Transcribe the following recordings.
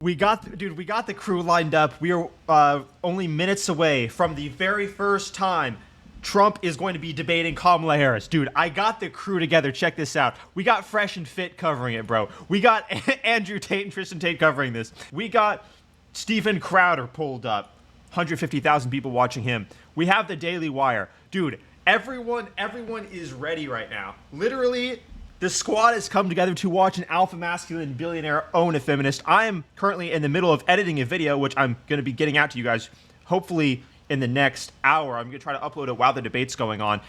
We got the crew lined up. We are only minutes away from the very first time Trump is going to be debating Kamala Harris. Dude, I got the crew together. Check this out. We got Fresh and Fit covering it, bro. We got Andrew Tate and Tristan Tate covering this. We got Steven Crowder pulled up. 150,000 people watching him. We have the Daily Wire. Dude, everyone is ready right now. Literally, the squad has come together to watch an alpha masculine billionaire own a feminist. I am currently in the middle of editing a video, which I'm going to be getting out to you guys hopefully in the next hour. I'm going to try to upload it while the debate's going on.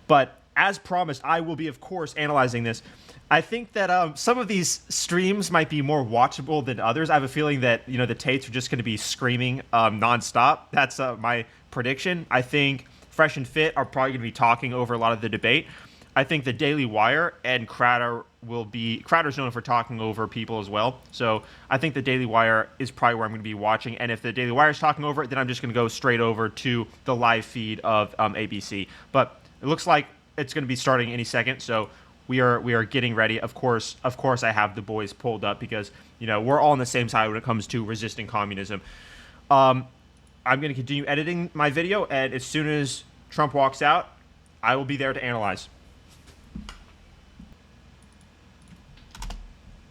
But as promised, I will be, of course, analyzing this. I think that some of these streams might be more watchable than others. I have a feeling that, the Tates are just going to be screaming nonstop. That's my prediction. I think Fresh and Fit are probably going to be talking over a lot of the debate. I think the Daily Wire and Crowder's known for talking over people as well. So I think the Daily Wire is probably where I'm going to be watching. And if the Daily Wire is talking over it, then I'm just going to go straight over to the live feed of ABC. But it looks like it's going to be starting any second. So we are getting ready. Of course, I have the boys pulled up because, we're all on the same side when it comes to resisting communism. I'm going to continue editing my video. And as soon as Trump walks out, I will be there to analyze.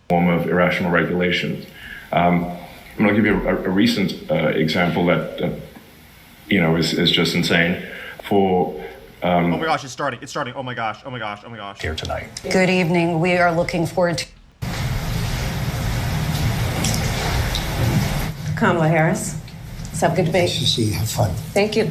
Form of irrational regulations. I'm going to give you a recent example that is just insane. Oh my gosh, it's starting. Oh my gosh. Here tonight. Good evening. We are looking forward to Kamala Harris. Let's have a good debate. Nice to see you. Have fun. Thank you.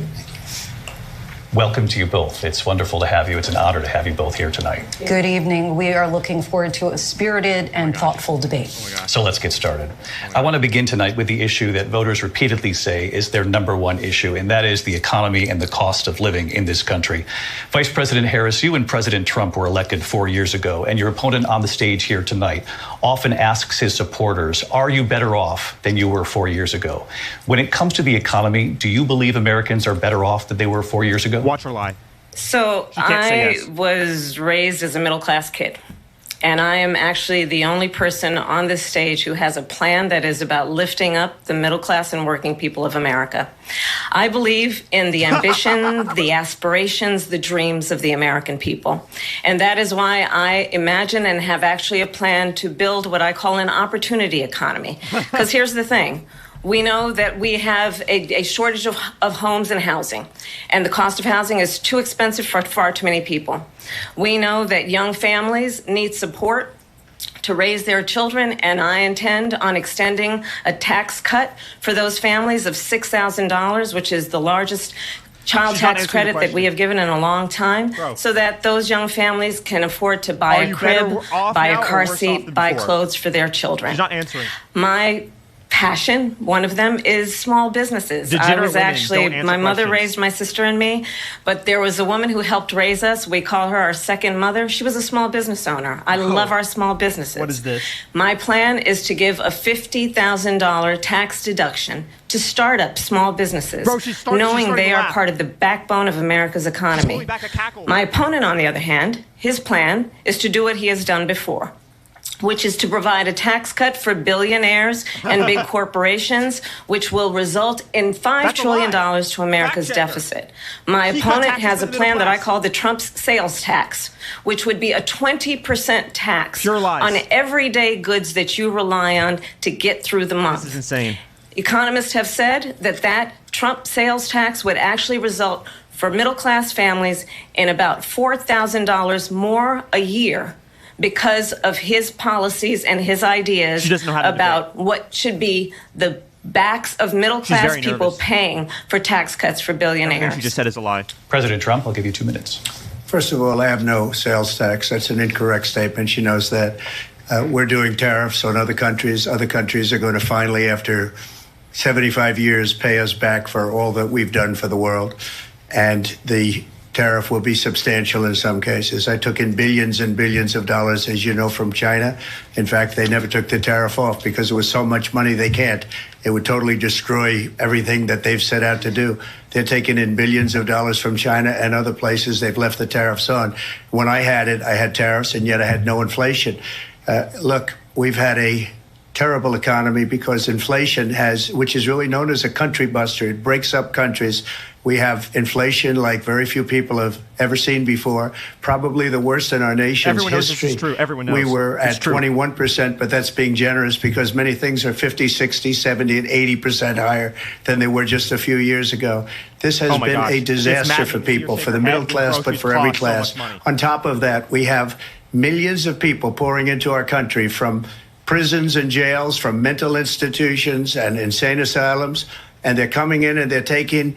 Welcome to you both. It's wonderful to have you. It's an honor to have you both here tonight. Good evening. We are looking forward to a spirited and thoughtful debate. So let's get started. I want to begin tonight with the issue that voters repeatedly say is their number one issue, and that is the economy and the cost of living in this country. Vice President Harris, you and President Trump were elected 4 years ago, and your opponent on the stage here tonight often asks his supporters, are you better off than you were 4 years ago? When it comes to the economy, do you believe Americans are better off than they were 4 years ago? Watch her lie. So I yes. was raised as a middle-class kid, and I am actually the only person on this stage who has a plan that is about lifting up the middle class and working people of America. I believe in the ambition, the aspirations, the dreams of the American people. And that is why I imagine and have actually a plan to build what I call an opportunity economy. Because here's the thing. We know that we have a shortage of homes and housing, and the cost of housing is too expensive for far too many people. We know that young families need support to raise their children, and I intend on extending a tax cut for those families of $6,000, which is the largest child tax credit that we have given in a long time, so that those young families can afford to buy a crib, buy a car seat, buy clothes for their children. She's not answering. My passion, one of them, is small businesses. My mother raised my sister and me, but there was a woman who helped raise us. We call her our second mother. She was a small business owner. I love our small businesses. What is this? My plan is to give a $50,000 tax deduction to start up small businesses, knowing they are part of the backbone of America's economy. My opponent, on the other hand, his plan is to do what he has done before, which is to provide a tax cut for billionaires and big corporations, which will result in $5 trillion to America's deficit. My opponent has a plan that I call the Trump's sales tax, which would be a 20% tax on everyday goods that you rely on to get through the month. This is insane. Economists have said that Trump sales tax would actually result for middle-class families in about $4,000 more a year because of his policies and his ideas about what should be the backs of middle-class people paying for tax cuts for billionaires. Everything she just said is a lie. President Trump, I'll give you 2 minutes. First of all, I have no sales tax. That's an incorrect statement. She knows that. We're doing tariffs on other countries. Other countries are going to finally, after 75 years, pay us back for all that we've done for the world. And the tariff will be substantial in some cases. I took in billions and billions of dollars, as you know, from China. In fact, they never took the tariff off because it was so much money they can't. It would totally destroy everything that they've set out to do. They're taking in billions of dollars from China and other places. They've left the tariffs on. When I had it, I had tariffs, and yet I had no inflation. Look, we've had a terrible economy because inflation which is really known as a country buster. It breaks up countries. We have inflation like very few people have ever seen before, probably the worst in our nation's Everyone knows history. this is true. Everyone knows. We were It's at true. 21%, but that's being generous because many things are 50, 60, 70, and 80% higher than they were just a few years ago. This has Oh my been gosh. a It's disaster maddening for to hear people, say for the that middle every class, but groceries for every cost so class. much money. On top of that, we have millions of people pouring into our country from prisons and jails, from mental institutions and insane asylums, and they're coming in and they're taking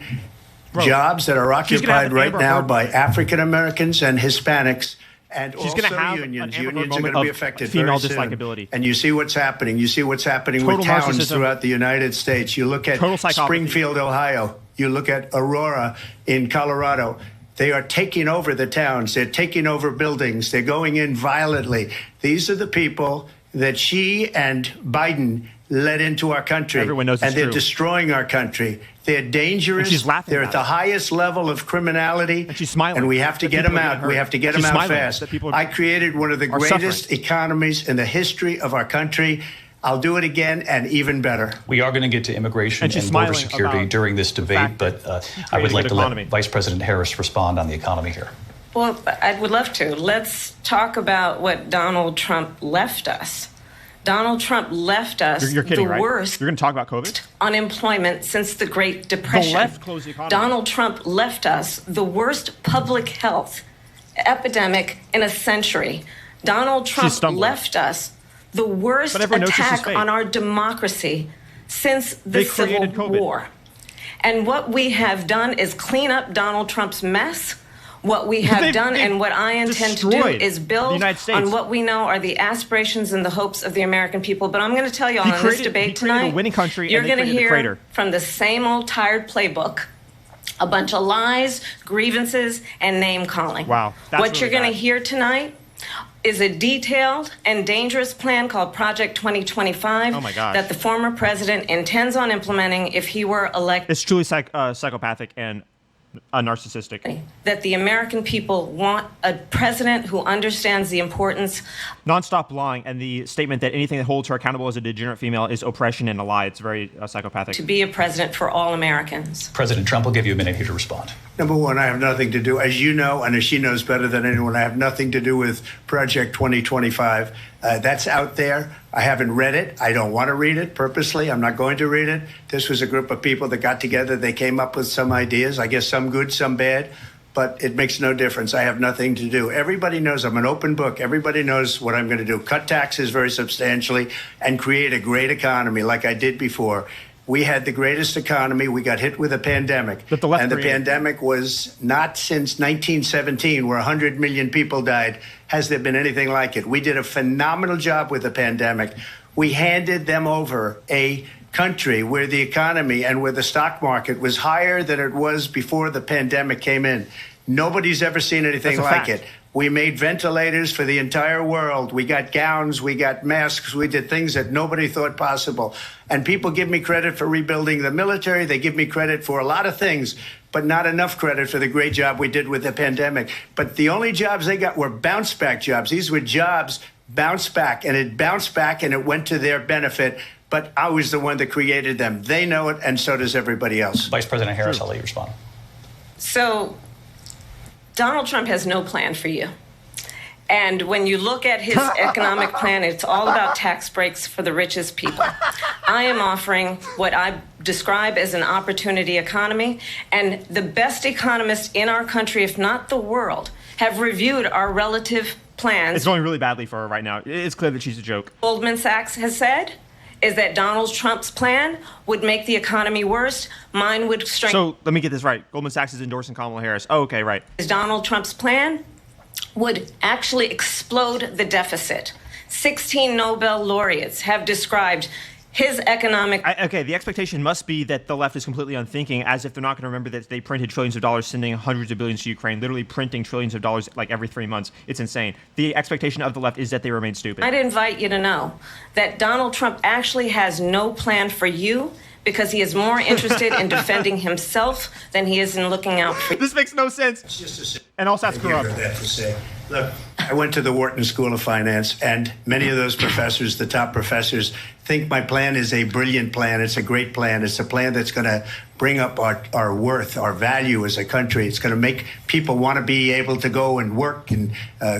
jobs that are She's gonna have occupied an right Amber now Heard by African Americans and Hispanics. And She's also gonna have unions. an Amber Heard Unions are moment going to be of affected female very soon. dislikability. And you see what's happening. You see what's happening Total with towns narcissism. throughout the United States. You look at Total psychopathy. Springfield, Ohio. You look at Aurora in Colorado. They are taking over the towns. They're taking over buildings. They're going in violently. These are the people that she and Biden led into our country. Everyone knows and it's they're true. destroying our country. They're dangerous. And she's laughing They're about at the it. highest level of criminality. And she's smiling And we have to that get people them are out. getting We hurt. have to get She's them out smiling fast. that people I created one of the are greatest suffering. economies in the history of our country. I'll do it again and even better. We are going to get to immigration And and, she's border smiling security about during this debate, fact but I created would a like good to economy. let Vice President Harris respond on the economy here. Well, I would love to. Let's talk about what Donald Trump left us. Donald Trump left us You're kidding, the right? worst You're going to talk about COVID? unemployment since the Great Depression. left closed the economy. Donald Trump left us the worst public health epidemic in a century. Donald Trump stumbling. left us the worst But everyone knows this is attack fake. on our democracy since the They Civil created COVID. War. And what we have done is clean up Donald Trump's mess. What we have They've- done they've and what I intend to do destroyed is the build United States. on what we know are the aspirations and the hopes of the American people. But I'm going to tell you all He in this created- he debate created a tonight, winning country, and you're they going to created a hear traitor. from the same old tired playbook a bunch of lies, grievances, and name calling. Wow, that's What really you're going bad. to hear tonight is a detailed and dangerous plan called Project 2025 Oh my gosh. that the former president intends on implementing if he were elected. It's truly psychopathic and narcissistic. That the American people want a president who understands the importance Non-stop lying, and the statement that anything that holds her accountable as a degenerate female is oppression and a lie. It's very psychopathic. to be a president for all Americans. President Trump will give you a minute here to respond. Number one, I have nothing to do, as you know, and as she knows better than anyone, I have nothing to do with Project 2025. That's out there. I haven't read it. I don't want to read it purposely. I'm not going to read it. This was a group of people that got together. They came up with some ideas, I guess some good, some bad, but it makes no difference. I have nothing to do. Everybody knows I'm an open book. Everybody knows what I'm going to do. Cut taxes very substantially and create a great economy like I did before. We had the greatest economy. We got hit with a pandemic. That the left and the created. pandemic was not since 1917, where 100 million people died, has there been anything like it. We did a phenomenal job with the pandemic. We handed them over a country where the economy and where the stock market was higher than it was before the pandemic came in. Nobody's ever seen anything That's a like fact. it. We made ventilators for the entire world. We got gowns, we got masks, we did things that nobody thought possible. And people give me credit for rebuilding the military. They give me credit for a lot of things, but not enough credit for the great job we did with the pandemic. But the only jobs they got were bounce back jobs. These were jobs bounced back, and it bounced back and it went to their benefit. But I was the one that created them. They know it, and so does everybody else. Vice President Harris, I'll let you respond. So, Donald Trump has no plan for you. And when you look at his economic plan, it's all about tax breaks for the richest people. I am offering what I describe as an opportunity economy, and the best economists in our country, if not the world, have reviewed our relative plans. It's going really badly for her right now. It's clear that she's a joke. Goldman Sachs has said is that Donald Trump's plan would make the economy worse. Mine would strengthen. So let me get this right. Goldman Sachs is endorsing Kamala Harris. Oh, okay, right. Donald Trump's plan would actually explode the deficit. 16 Nobel laureates have described his economic. Okay, the expectation must be that the left is completely unthinking, as if they're not going to remember that they printed trillions of dollars, sending hundreds of billions to Ukraine, literally printing trillions of dollars like every 3 months. It's insane. The expectation of the left is that they remain stupid. I'd invite you to know that Donald Trump actually has no plan for you because he is more interested in defending himself than he is in looking out for you. This makes no sense. It's just a And also that's Maybe you corrupt. heard that to say. Look, I went to the Wharton School of Finance, and many of those professors, the top professors, think my plan is a brilliant plan. It's a great plan. It's a plan that's going to bring up our worth, our value as a country. It's going to make people want to be able to go and work and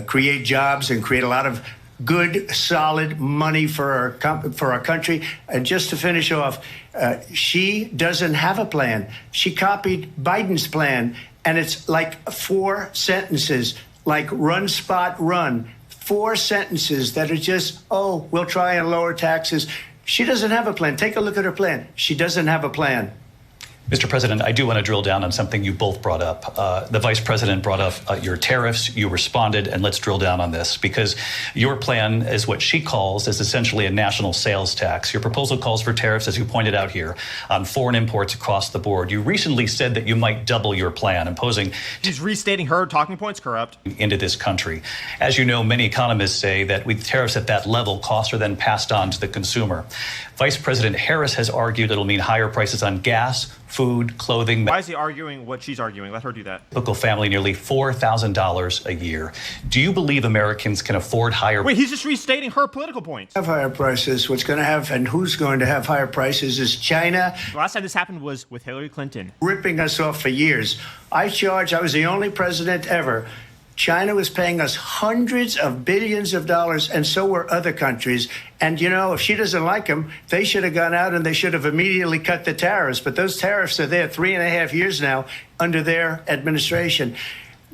create jobs and create a lot of good, solid money for our country. And just to finish off, she doesn't have a plan. She copied Biden's plan, and it's like 4 sentences, like run, spot, run. 4 sentences that are just, oh, we'll try and lower taxes. She doesn't have a plan. Take a look at her plan. She doesn't have a plan. Mr. President, I do want to drill down on something you both brought up. The Vice President brought up your tariffs. You responded, and let's drill down on this, because your plan is what she calls is essentially a national sales tax. Your proposal calls for tariffs, as you pointed out here, on foreign imports across the board. You recently said that you might double your plan, imposing... She's restating her talking points, corrupt. ...into this country. As you know, many economists say that with tariffs at that level, costs are then passed on to the consumer. Vice President Harris has argued it'll mean higher prices on gas, food, clothing. Why is he arguing what she's arguing? Let her do that. Typical family, nearly $4,000 a year. Do you believe Americans can afford higher... Wait, he's just restating her political points. Have higher prices. What's going to have and who's going to have higher prices is China. The last time this happened was with Hillary Clinton. Ripping us off for years. I was the only president ever. China was paying us hundreds of billions of dollars, and so were other countries. And, you know, if she doesn't like them, they should have gone out and they should have immediately cut the tariffs. But those tariffs are there 3.5 years now under their administration.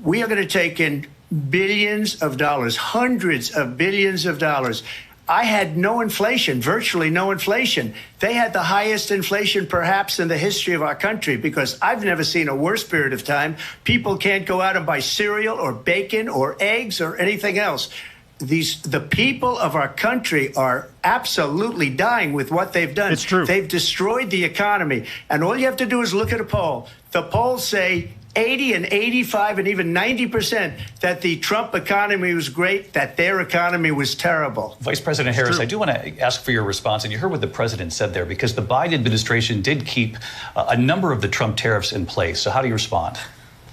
We are going to take in billions of dollars, hundreds of billions of dollars. I had no inflation, virtually no inflation. They had the highest inflation perhaps in the history of our country, because I've never seen a worse period of time. People can't go out and buy cereal or bacon or eggs or anything else. The people of our country are absolutely dying with what they've done. It's true. They've destroyed the economy. And all you have to do is look at a poll. The polls say 80 and 85 and even 90% that the Trump economy was great, that their economy was terrible. Vice President Harris, I do want to ask for your response, and you heard what the president said there, because the Biden administration did keep a number of the Trump tariffs in place. So how do you respond?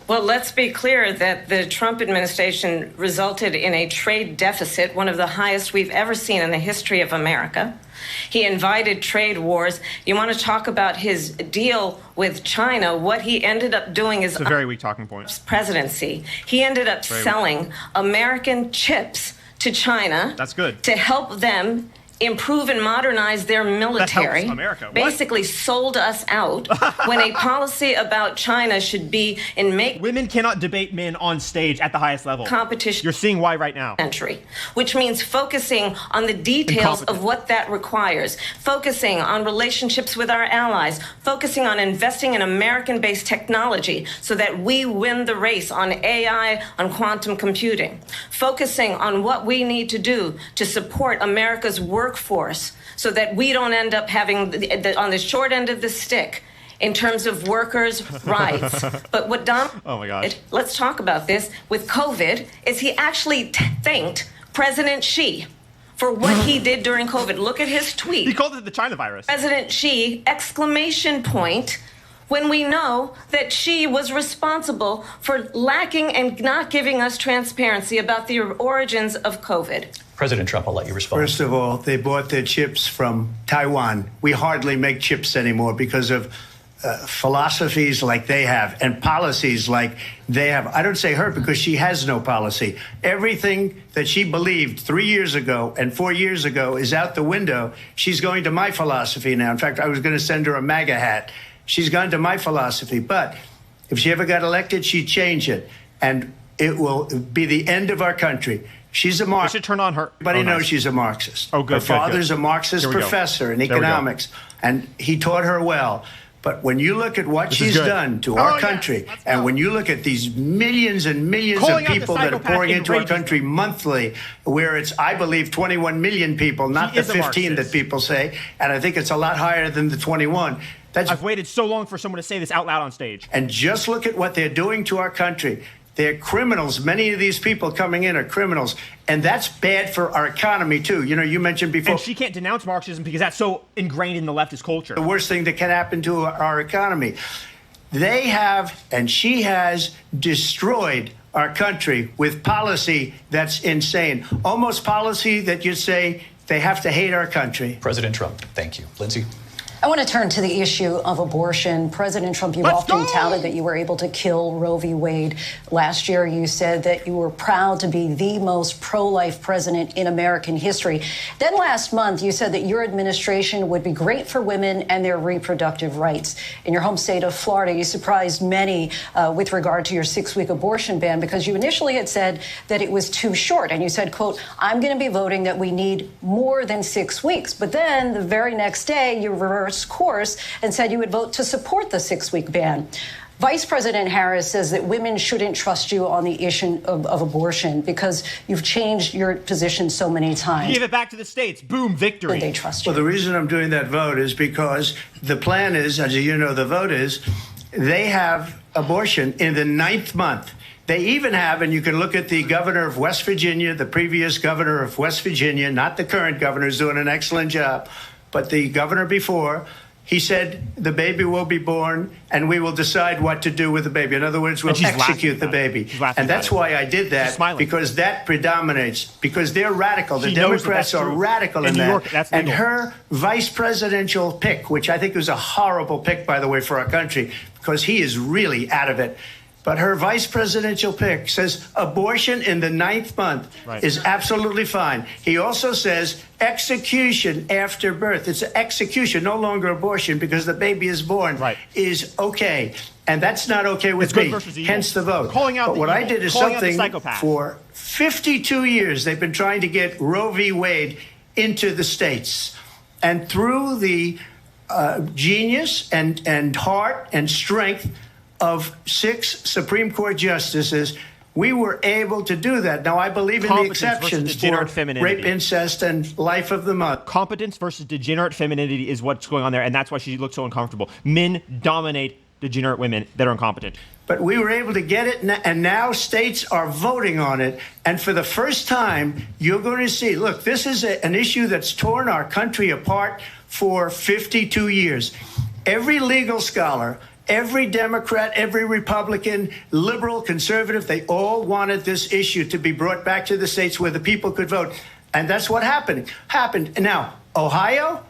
Well, let's be clear that the Trump administration resulted in a trade deficit, one of the highest we've ever seen in the history of America. He invited trade wars. You want to talk about his deal with China? What he ended up doing is It's a very weak talking point. Presidency. He ended up selling American chips to China. That's good. To help them improve and modernize their military. That helps America. What? Basically sold us out when a policy about China should be in make Women cannot debate men on stage at the highest level. competition. You're seeing why right now. Century, which means focusing on the details of what that requires, focusing on relationships with our allies, focusing on investing in American-based technology so that we win the race on AI, on quantum computing, focusing on what we need to do to support America's workforce so that we don't end up having on the short end of the stick in terms of workers' rights. But what Donald, oh my gosh, let's talk about this, with COVID, is he actually thanked President Xi for what he did during COVID. Look at his tweet. He called it the China virus. President Xi, exclamation point, when we know that Xi was responsible for lacking and not giving us transparency about the origins of COVID. President Trump, I'll let you respond. First of all, they bought their chips from Taiwan. We hardly make chips anymore because of philosophies like they have and policies like they have. I don't say her because she has no policy. Everything that she believed 3 years ago and 4 years ago is out the window. She's going to my philosophy now. In fact, I was going to send her a MAGA hat. She's gone to my philosophy. But if she ever got elected, she'd change it. And it will be the end of our country. She's a Marxist. We should turn on her. Everybody knows nice. she's a Marxist. Oh, good. Her good, father's good. a Marxist professor in economics, and he taught her well. But when you look at what she's done to our country, and when you look at these millions and millions of people that are pouring into our country monthly, where it's, I believe, 21 million people, not the 15 that people say, and I think it's a lot higher than the 21. I've waited so long for someone to say this out loud on stage. And just look at what they're doing to our country. They're criminals. Many of these people coming in are criminals. And that's bad for our economy, too. You know, you mentioned before. And she can't denounce Marxism because that's so ingrained in the leftist culture. The worst thing that can happen to our economy. They have, and she has, destroyed our country with policy that's insane, almost policy that you'd say they have to hate our country. President Trump, thank you. Lindsay? I want to turn to the issue of abortion. President Trump, you've often touted that you were able to kill Roe v. Wade. Last year, you said that you were proud to be the most pro-life president in American history. Then last month, you said that your administration would be great for women and their reproductive rights. In your home state of Florida, you surprised many with regard to your 6-week abortion ban because you initially had said that it was too short. And you said, quote, I'm going to be voting that we need more than 6 weeks. But then the very next day, you reversed course and said you would vote to support the 6-week ban. Vice President Harris says that women shouldn't trust you on the issue of abortion because you've changed your position so many times. Give it back to the states. Boom, victory. Should they trust you? Well, the reason I'm doing that vote is because the plan is, as you know, the vote is, they have abortion in the 9th month. They even have, and you can look at the governor of West Virginia, the previous governor of West Virginia, not the current governor, who's doing an excellent job, but the governor before, he said the baby will be born and we will decide what to do with the baby. In other words, we'll execute the baby. And that's why I did that, because that predominates, because they're radical. The Democrats are radical in that. And her vice presidential pick, which I think was a horrible pick, by the way, for our country, because he is really out of it. But her vice presidential pick says abortion in the 9th month is absolutely fine. He also says execution after birth. It's execution, no longer abortion, because the baby is born, is okay. And that's not okay with me, hence the vote. But what I did is something for 52 years. They've been trying to get Roe v. Wade into the states. And through the genius and heart and strength of 6 Supreme Court justices, we were able to do that. Now, I believe in the exceptions for rape, incest, and life of the month. Competence versus degenerate femininity is what's going on there, and that's why she looks so uncomfortable. Men dominate degenerate women that are incompetent. But we were able to get it, and now states are voting on it. And for the first time, you're going to see, look, this is an issue that's torn our country apart for 52 years. Every legal scholar, every Democrat, every Republican, liberal, conservative, they all wanted this issue to be brought back to the states where the people could vote. And that's what happened. Now, Ohio,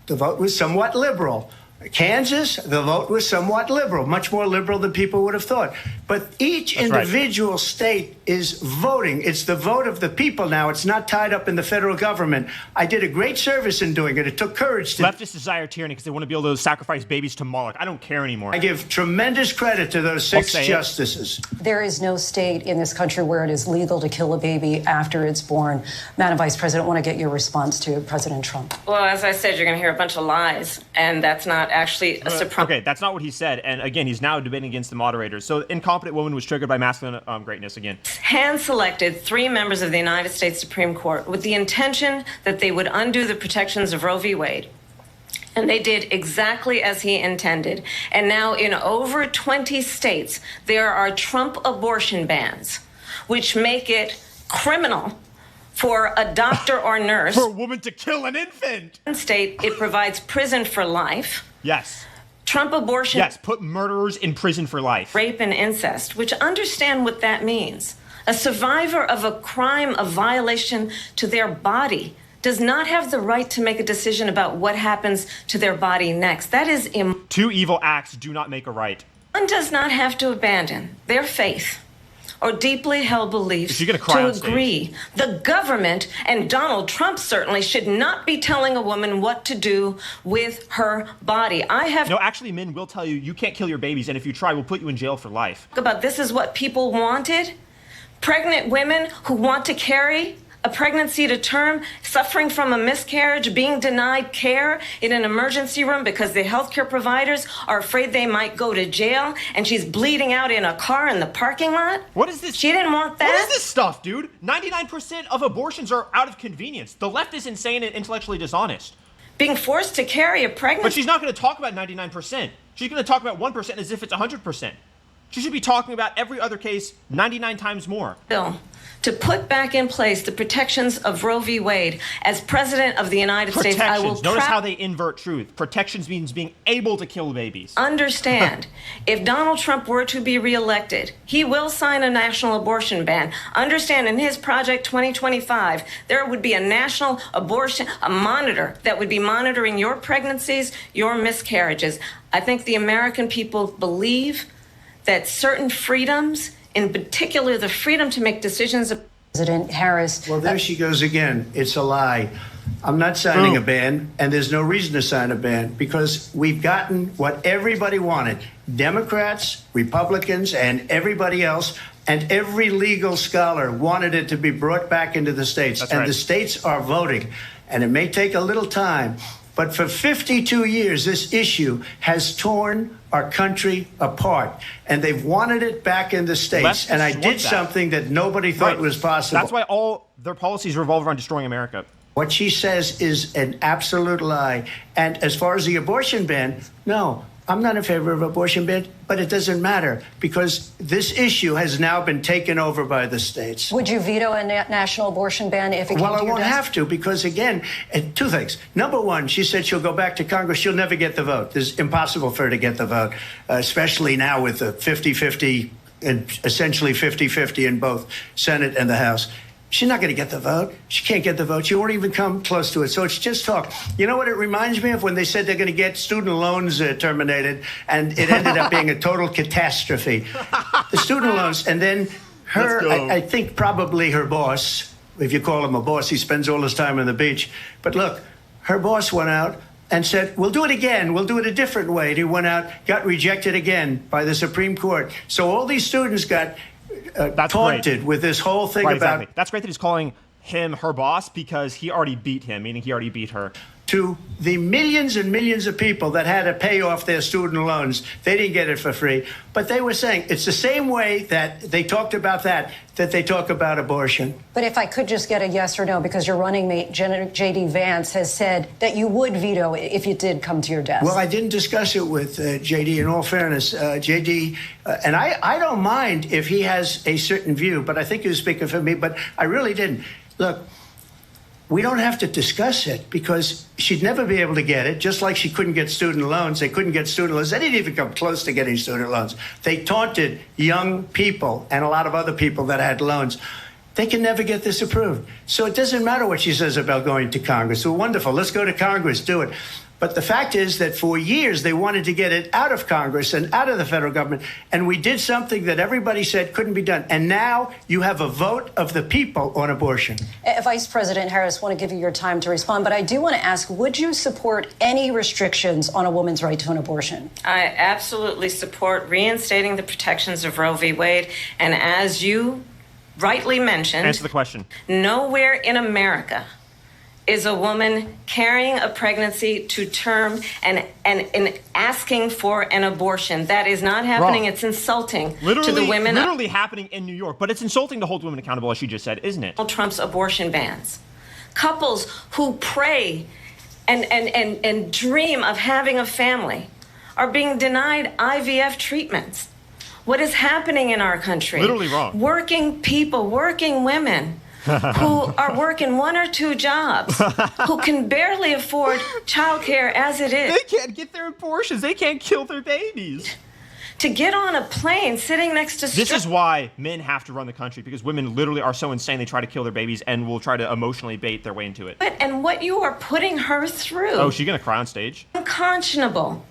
the vote was somewhat liberal. Kansas, the vote was somewhat liberal, much more liberal than people would have thought. But each individual state is voting. It's the vote of the people now. It's not tied up in the federal government. I did a great service in doing it. It took courage to... Leftists desire tyranny because they want to be able to sacrifice babies to Moloch. I don't care anymore. I give tremendous credit to those 6 justices. There is no state in this country where it is legal to kill a baby after it's born. Madam Vice President, I want to get your response to President Trump. Well, as I said, you're going to hear a bunch of lies, and that's not actually a surprise. Okay, that's not what he said. And again, he's now debating against the moderators. So incompetent woman was triggered by masculine greatness again. Hand-selected 3 members of the United States Supreme Court with the intention that they would undo the protections of Roe v. Wade. And they did exactly as he intended. And now in over 20 states, there are Trump abortion bans, which make it criminal for a doctor or nurse. For a woman to kill an infant. In state, it provides prison for life. Yes. Trump abortion. Yes, put murderers in prison for life. Rape and incest, which understand what that means. A survivor of a crime of violation to their body does not have the right to make a decision about what happens to their body next. That is 2 evil acts do not make a right. One does not have to abandon their faith or deeply held beliefs to agree. The government, and Donald Trump certainly, should not be telling a woman what to do with her body. No, actually, men will tell you, you can't kill your babies, and if you try, we'll put you in jail for life. About this is what people wanted. Pregnant women who want to carry a pregnancy to term, suffering from a miscarriage, being denied care in an emergency room because the healthcare providers are afraid they might go to jail, and she's bleeding out in a car in the parking lot. What is this? She didn't want that. What is this stuff, dude? 99% of abortions are out of convenience. The left is insane and intellectually dishonest. Being forced to carry a pregnancy. But she's not going to talk about 99%. She's going to talk about 1% as if it's 100%. She should be talking about every other case 99 times more. Bill, to put back in place the protections of Roe v. Wade as President of the United States, I will Notice how they invert truth. Protections means being able to kill babies. understand if Donald Trump were to be reelected, he will sign a national abortion ban. Understand in his Project 2025, there would be a national abortion, a monitor that would be monitoring your pregnancies, your miscarriages. I think the American people believe that certain freedoms, in particular the freedom to make decisions. President Harris. Well, there she goes again. It's a lie. I'm not signing a ban, and there's no reason to sign a ban because we've gotten what everybody wanted. Democrats, Republicans, and everybody else, and every legal scholar wanted it to be brought back into the states. That's and right. the states are voting. And it may take a little time, but for 52 years, this issue has torn our country apart. And they've wanted it back in the states. Leftists And I want did that. something that nobody thought Right. was possible. That's why all their policies revolve around destroying America. What she says is an absolute lie. And as far as the abortion ban, no, I'm not in favor of abortion ban, but it doesn't matter because this issue has now been taken over by the states. Would you veto a national abortion ban if it came Well, to I your won't desk? have to because, again, two things. Number one, she said she'll go back to Congress. She'll never get the vote. It's impossible for her to get the vote, especially now with the 50-50 and essentially 50-50 in both Senate and the House. She's not going to get the vote. She can't get the vote. She won't even come close to it. So it's just talk. You know what it reminds me of when they said they're going to get student loans terminated, and it ended up being a total catastrophe. The student loans, and then her, Let's go. I think probably her boss, if you call him a boss, he spends all his time on the beach. But look, her boss went out and said, we'll do it again. We'll do it a different way. And he went out, got rejected again by the Supreme Court. So all these students got That's taunted great. with this whole thing Right, about exactly. That's great that he's calling him her boss because he already beat him, meaning he already beat her. to the millions and millions of people that had to pay off their student loans. They didn't get it for free. But they were saying it's the same way that they talked about that they talk about abortion. But if I could just get a yes or no, because your running mate, J.D. Vance, has said that you would veto it if it did come to your desk. Well, I didn't discuss it with J.D. In all fairness, J.D. And I don't mind if he has a certain view, but I think he was speaking for me, but I really didn't. Look, we don't have to discuss it because she'd never be able to get it, just like she couldn't get student loans. They couldn't get student loans. They didn't even come close to getting student loans. They taunted young people and a lot of other people that had loans. They can never get this approved. So it doesn't matter what she says about going to Congress. Well, wonderful. Let's go to Congress, do it. But the fact is that for years they wanted to get it out of Congress and out of the federal government. And we did something that everybody said couldn't be done. And now you have a vote of the people on abortion. Vice President Harris, want to give you your time to respond, but I do want to ask, would you support any restrictions on a woman's right to an abortion? I absolutely support reinstating the protections of Roe v. Wade. And as you rightly mentioned, Answer the question. nowhere in America is a woman carrying a pregnancy to term and asking for an abortion. That is not happening. Wrong. It's insulting Literally, to the women. literally happening in New York. But it's insulting to hold women accountable, as she just said, isn't it? Trump's abortion bans. Couples who pray and dream of having a family are being denied IVF treatments. What is happening in our country? Literally wrong. Working people, working women who are working one or two jobs, who can barely afford childcare as it is. They can't get their abortions. They can't kill their babies. To get on a plane sitting next to This is why men have to run the country, because women literally are so insane they try to kill their babies and will try to emotionally bait their way into it. and what you are putting her through. Oh, she's gonna cry on stage? Unconscionable.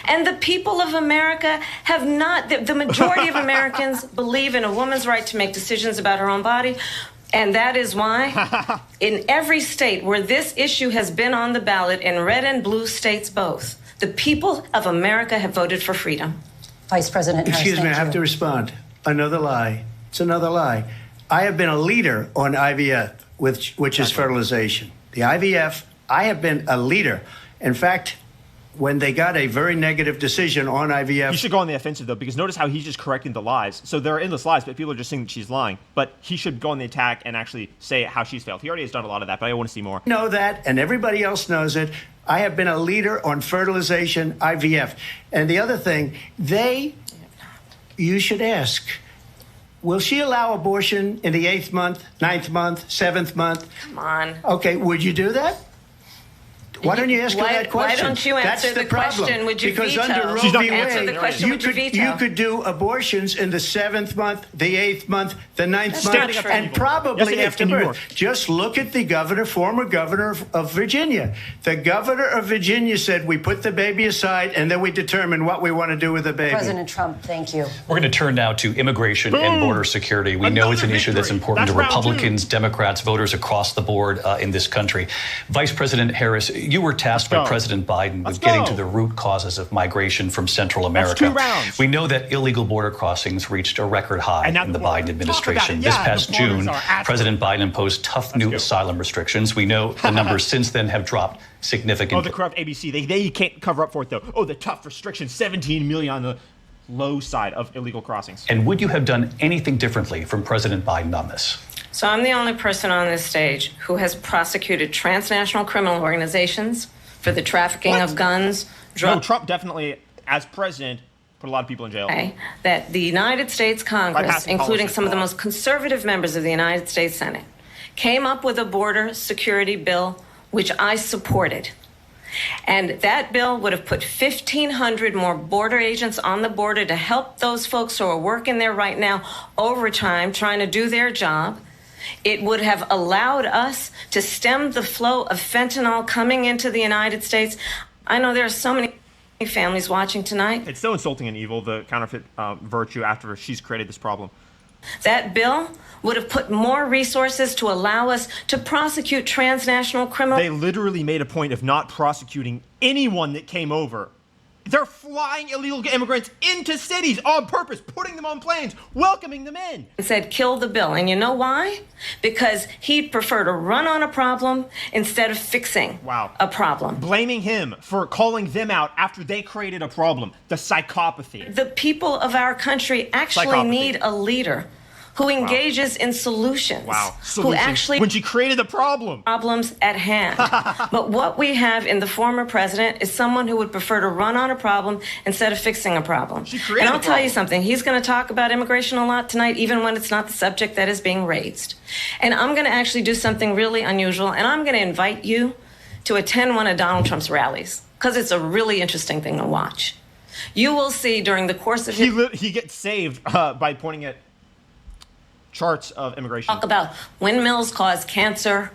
And the people of America have not, the majority of Americans believe in a woman's right to make decisions about her own body. And that is why in every state where this issue has been on the ballot, in red and blue states both, the people of America have voted for freedom. Vice President Harris, Excuse me, I thank have you. to respond. Another lie. It's another lie. I have been a leader on IVF, which is fertilization. The IVF, I have been a leader. In fact, when they got a very negative decision on IVF. He should go on the offensive, though, because notice how he's just correcting the lies. So there are endless lies, but people are just saying that she's lying. But he should go on the attack and actually say how she's failed. He already has done a lot of that, but I want to see more. Know that, and everybody else knows it. I have been a leader on fertilization, IVF. And the other thing, you should ask, will she allow abortion in the 8th month, 9th month, 7th month? Come on. Okay, would you do that? Why don't you ask her that question? Why don't you answer the question? Would you because veto? under Roe She's not v. gonna answer Wade, the question. Would you veto? you could do abortions in the 7th month, the 8th month, the 9th That's not month, true. and probably Yes, it is, after in New birth. York. Just look at the former governor of Virginia. The governor of Virginia said, we put the baby aside and then we determine what we want to do with the baby. President Trump, thank you. We're going to turn now to immigration and border security. We know it's an issue that's important to Republicans, Democrats, voters across the board in this country. Vice President Harris, you were tasked by President Biden with getting to the root causes of migration from Central America. That's 2 rounds. We know that illegal border crossings reached a record high in the Biden administration. Yeah, This past the borders June, are absolute. President Biden imposed tough new asylum restrictions. We know the numbers since then have dropped significantly. Oh, the corrupt ABC. They can't cover up for it, though. Oh, the tough restrictions, 17 million on the low side of illegal crossings. And would you have done anything differently from President Biden on this? So I'm the only person on this stage who has prosecuted transnational criminal organizations for the trafficking of guns, No, drugs. Trump definitely, as president, put a lot of people in jail. That the United States Congress, passing including policies. some of the most conservative members of the United States Senate, came up with a border security bill, which I supported. And that bill would have put 1,500 more border agents on the border to help those folks who are working there right now overtime, trying to do their job. It would have allowed us to stem the flow of fentanyl coming into the United States. I know there are so many families watching tonight. It's so insulting and evil, the counterfeit virtue, after she's created this problem. That bill would have put more resources to allow us to prosecute transnational criminals. They literally made a point of not prosecuting anyone that came over. They're flying illegal immigrants into cities on purpose, putting them on planes, welcoming them in. And said, kill the bill. And you know why? Because he'd prefer to run on a problem instead of fixing a problem. Blaming him for calling them out after they created a problem. The psychopathy. The people of our country actually need a leader who engages in solutions. Who actually, when she created the problem. Problems at hand. But what we have in the former president is someone who would prefer to run on a problem instead of fixing a problem. And I'll tell you something, he's going to talk about immigration a lot tonight, even when it's not the subject that is being raised. And I'm going to actually do something really unusual, and I'm going to invite you to attend one of Donald Trump's rallies, because it's a really interesting thing to watch. You will see during the course of he gets saved by pointing at charts of immigration. Talk about windmills cause cancer.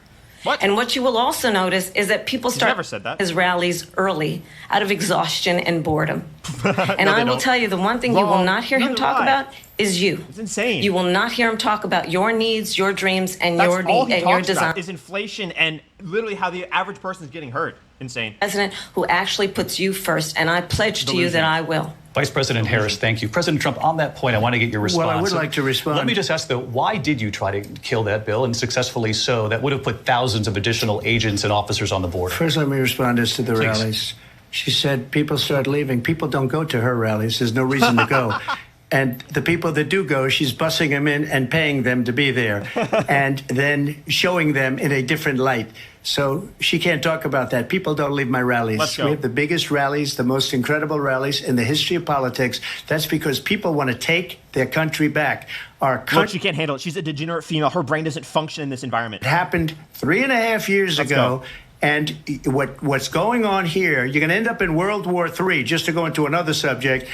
And what you will also notice is that people start his rallies early out of exhaustion and boredom. And I will tell you, the one thing you will not hear him talk about is you. It's insane. You will not hear him talk about your needs, your dreams, and That's your all he and your talks desires. about is inflation and literally how the average person is getting hurt. Insane. President who actually puts you first, and I pledge to you that I will. Vice President Harris, thank you. President Trump, on that point, I want to get your response. Well, I would like to respond. Let me just ask, though, why did you try to kill that bill, and successfully so? That would have put thousands of additional agents and officers on the border. First, let me respond as to the rallies. She said people start leaving. People don't go to her rallies. There's no reason to go. And the people that do go, she's bussing them in and paying them to be there and then showing them in a different light. So she can't talk about that. People don't leave my rallies. Let's go. We have the biggest rallies, the most incredible rallies in the history of politics. That's because people want to take their country back. Look, she can't handle it. She's a degenerate female. Her brain doesn't function in this environment. It happened 3.5 years ago. And what's going on here, you're going to end up in World War III, just to go into another subject.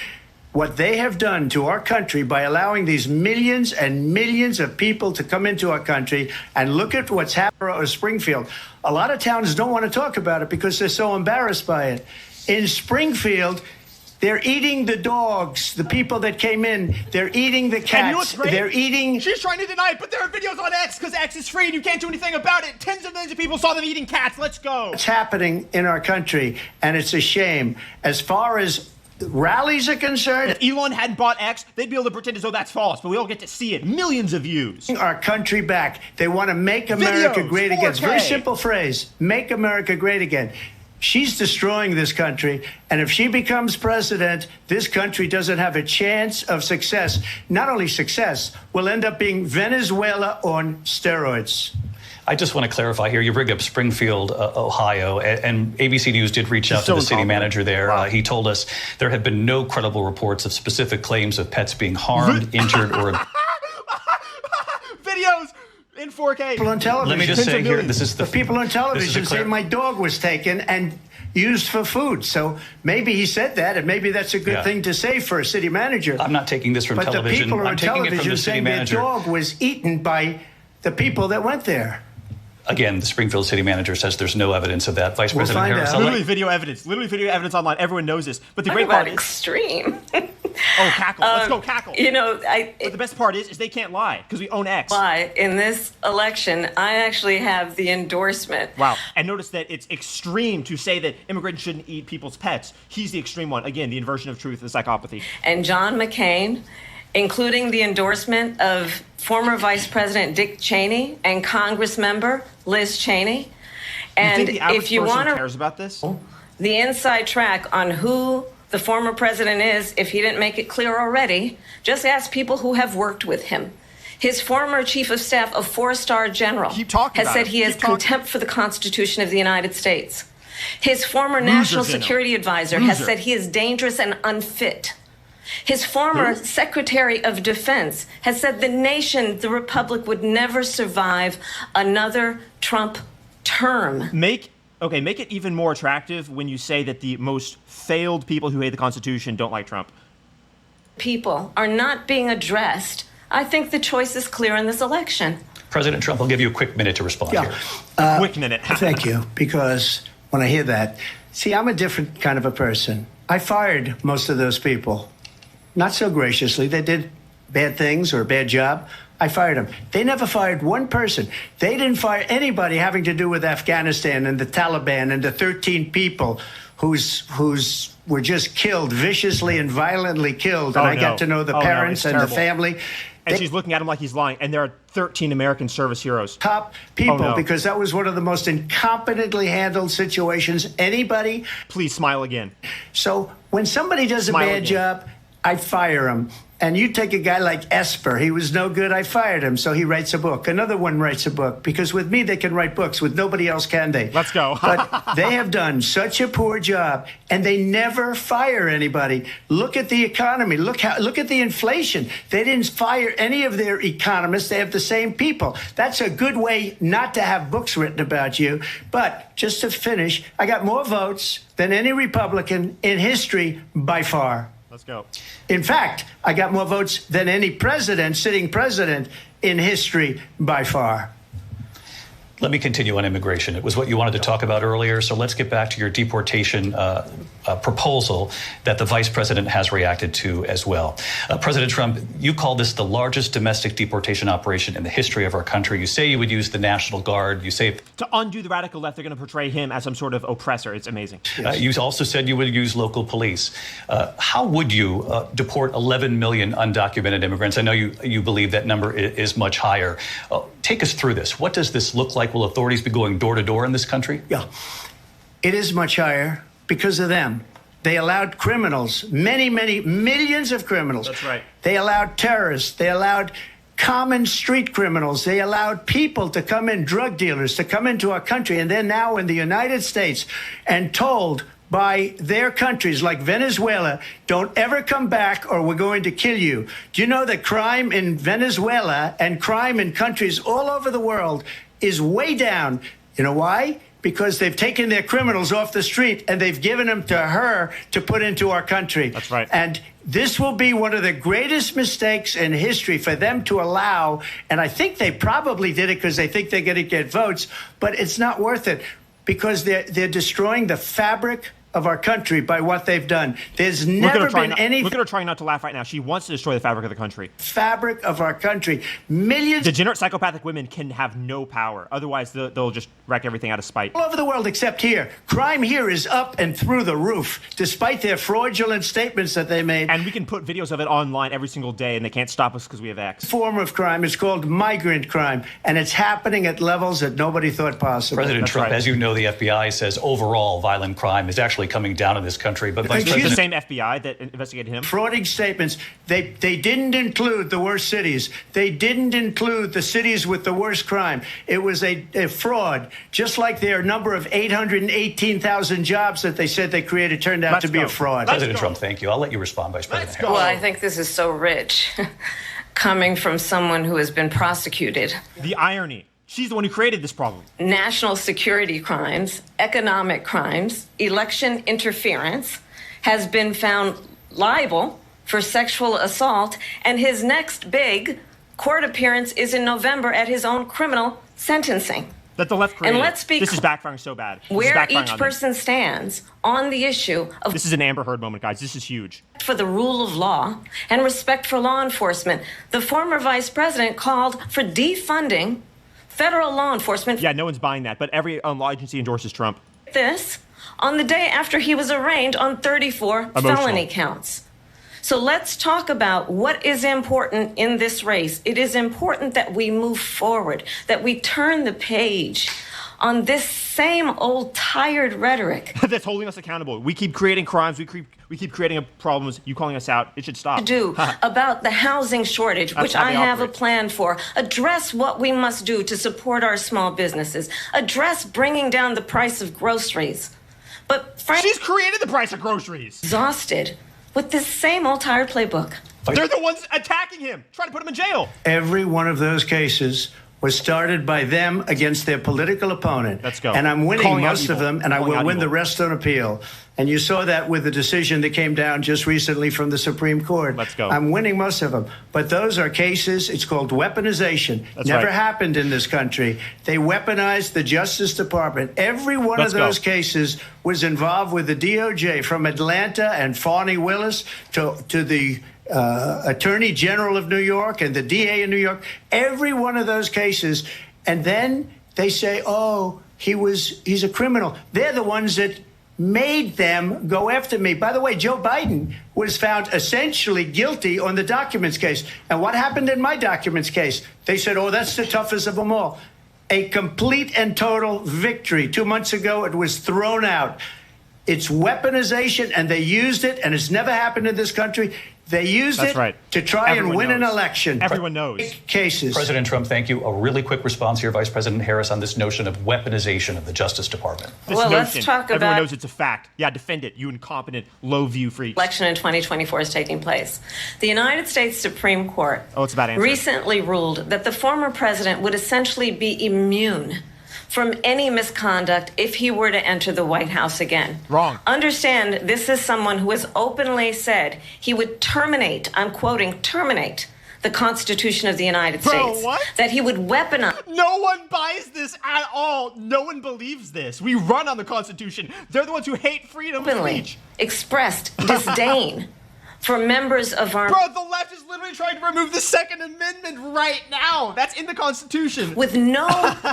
What they have done to our country by allowing these millions and millions of people to come into our country, and look at what's happened in Springfield. A lot of towns don't want to talk about it because they're so embarrassed by it. In Springfield, they're eating the dogs, the people that came in. They're eating the cats. And you know what's great? They're eating. She's trying to deny it, but there are videos on X because X is free and you can't do anything about it. Tens of millions of people saw them eating cats. Let's go. What's happening in our country, and it's a shame. As far as rallies are concerned, if Elon hadn't bought X, they'd be able to pretend as though that's false, but we all get to see it. Millions of views. Our country back. They want to make America Videos, great again. It's a very 4K. simple phrase. Make America great again. She's destroying this country, and if she becomes president, this country doesn't have a chance of success. Not only success, we'll end up being Venezuela on steroids. I just want to clarify here. You bring up Springfield, Ohio, and ABC News did reach out to the city manager there. Wow. He told us there have been no credible reports of specific claims of pets being harmed, injured, or Videos in 4K. People on television. Let me just say here, this is the people on television say clear. my dog was taken and used for food. So maybe he said that, and maybe that's a good thing to say for a city manager. I'm not taking this from but television. the people I'm on taking it from television the city saying their manager. dog was eaten by the people that went there. Again, the Springfield city manager says there's no evidence of that. Vice We'll President find Harris, out. I'll let- Literally video evidence online. Everyone knows this. But the Talk great about part is, extreme. oh, cackle. Let's go cackle. You know, But the best part is they can't lie because we own X. why in this election, I actually have the endorsement. Wow. And notice that it's extreme to say that immigrants shouldn't eat people's pets. He's the extreme one. Again, the inversion of truth, the psychopathy. And John McCain, including the endorsement of former Vice President Dick Cheney and Congress member Liz Cheney. You And think the average if you person want cares about this? the inside track on who the former president is, if he didn't make it clear already, just ask people who have worked with him. His former chief of staff, a four-star general, Keep talking has about said it. he has Keep talking. contempt for the Constitution of the United States. His former Losers national in 'em. security advisor has Loser. said he is dangerous and unfit. His former Secretary of Defense has said the nation, the Republic, would never survive another Trump term. Make it even more attractive when you say that the most failed people who hate the Constitution don't like Trump. People are not being addressed. I think the choice is clear in this election. President Trump, I'll give you a quick minute to respond Yeah. here. Quick minute. Thank you, because when I hear that, see, I'm a different kind of a person. I fired most of those people. Not so graciously. They did bad things or a bad job. I fired them. They never fired one person. They didn't fire anybody having to do with Afghanistan and the Taliban and the 13 people whose were just killed, viciously and violently killed. And Oh, I no. got to know the Oh, no, parents it's and the terrible. family. And They- she's looking at him like he's lying. And there are 13 American service heroes. top people, Oh, no. because that was one of the most incompetently handled situations anybody. Please smile again. So when somebody does Smile a bad again. job, I fire him. And you take a guy like Esper, he was no good, I fired him, so he writes a book. Another one writes a book, because with me they can write books, with nobody else can they? Let's go. But they have done such a poor job, and they never fire anybody. Look at the economy. Look at the inflation. They didn't fire any of their economists. They have the same people. That's a good way not to have books written about you. But just to finish, I got more votes than any Republican in history by far. Let's go. In fact, I got more votes than any president, sitting president in history by far. Let me continue on immigration. It was what you wanted to talk about earlier, so let's get back to your deportation proposal that the vice president has reacted to as well. President Trump, you call this the largest domestic deportation operation in the history of our country. You say you would use the National Guard. You say To undo the radical left, they're going to portray him as some sort of oppressor. It's amazing. you also said you would use local police. How would you deport 11 million undocumented immigrants? I know you believe that number is much higher. Take us through this. What does this look like? Will authorities be going door to door in this country? Yeah, it is much higher because of them. They allowed criminals, many millions of criminals. That's right. They allowed terrorists. They allowed common street criminals. They allowed people to come in, drug dealers, to come into our country. And they're now in the United States and told by their countries like Venezuela, don't ever come back or we're going to kill you. Do you know that crime in Venezuela and crime in countries all over the world is way down? You know why? Because they've taken their criminals off the street and they've given them to her to put into our country. That's right. And this will be one of the greatest mistakes in history for them to allow. And I think they probably did it because they think they're going to get votes, but it's not worth it because they're destroying the fabric of our country by what they've done. There's never been any Look at her trying not to laugh right now. She wants to destroy the fabric of the country. fabric of our country. Millions Degenerate psychopathic women can have no power. Otherwise, they'll just wreck everything out of spite. all over the world except here. Crime here is up and through the roof, despite their fraudulent statements that they made. And we can put videos of it online every single day, and they can't stop us because we have X. Form of crime is called migrant crime, and it's happening at levels that nobody thought possible. President That's Trump, right. as you know, the FBI says overall violent crime is actually really coming down in this country. But Vice Excuse The President, same FBI that investigated him. Frauding statements. They didn't include the worst cities. They didn't include the cities with the worst crime. It was a fraud, just like their number of 818,000 jobs that they said they created turned out to be a fraud. President Trump, thank you. I'll let you respond, Vice President go. Harris. Well, I think this is so rich coming from someone who has been prosecuted. The irony. She's the one who created this problem. National security crimes, economic crimes, election interference, has been found liable for sexual assault, and his next big court appearance is in November at his own criminal sentencing. That the left created. And let's be This is backfiring so bad. This is Where backfiring each on them. person stands on the issue of This is an Amber Heard moment, guys. This is huge. for the rule of law and respect for law enforcement. The former vice president called for defunding federal law enforcement. Yeah, no one's buying that, but every law agency endorses Trump. This on the day after he was arraigned on 34 Emotional. felony counts. So let's talk about what is important in this race. It is important that we move forward, that we turn the page on this same old tired rhetoric. That's holding us accountable. We keep creating crimes. We keep creating problems. You calling us out. It should stop. Do about the housing shortage, That's which how I they have a operate. plan for. Address what we must do to support our small businesses. Address bringing down the price of groceries. But frankly, She's created the price of groceries. exhausted with this same old tired playbook. They're the ones attacking him, trying to put him in jail. Every one of those cases was started by them against their political opponent. Let's go. And I'm winning Calling out most of evil. them, and I Calling will out win the evil. rest on appeal. And you saw that with the decision that came down just recently from the Supreme Court. Let's go. I'm winning most of them. But those are cases, it's called weaponization. That's Never right. happened in this country. They weaponized the Justice Department. Every one Let's of those go. cases was involved with the DOJ, from Atlanta and Fani Willis to the Attorney General of New York and the DA in New York. Every one of those cases. And then they say, oh, he's a criminal. They're the ones that made them go after me. By the way, Joe Biden was found essentially guilty on the documents case. And what happened in my documents case? They said, oh, that's the toughest of them all. A complete and total victory. 2 months ago, it was thrown out. It's weaponization, and they used it, and it's never happened in this country. They used That's it right. to try Everyone and win an knows. election. Everyone knows. Cases. President Trump, thank you. A really quick response here, Vice President Harris, on this notion of weaponization of the Justice Department. This Well, let's notion, talk Everyone about- knows it's a fact. Yeah, defend it, you incompetent, low view freaks. Election in 2024 is taking place. The United States Supreme Court Oh, it's a bad answer. recently ruled that the former president would essentially be immune from any misconduct if he were to enter the White House again. Wrong. Understand, this is someone who has openly said he would terminate, I'm quoting, terminate the Constitution of the United Bro, States. what? That he would weaponize. No one buys this at all. No one believes this. We run on the Constitution. They're the ones who hate freedom of Openly speech. expressed disdain for members of our Bro, the left is literally trying to remove the Second Amendment right now. That's in the Constitution. with no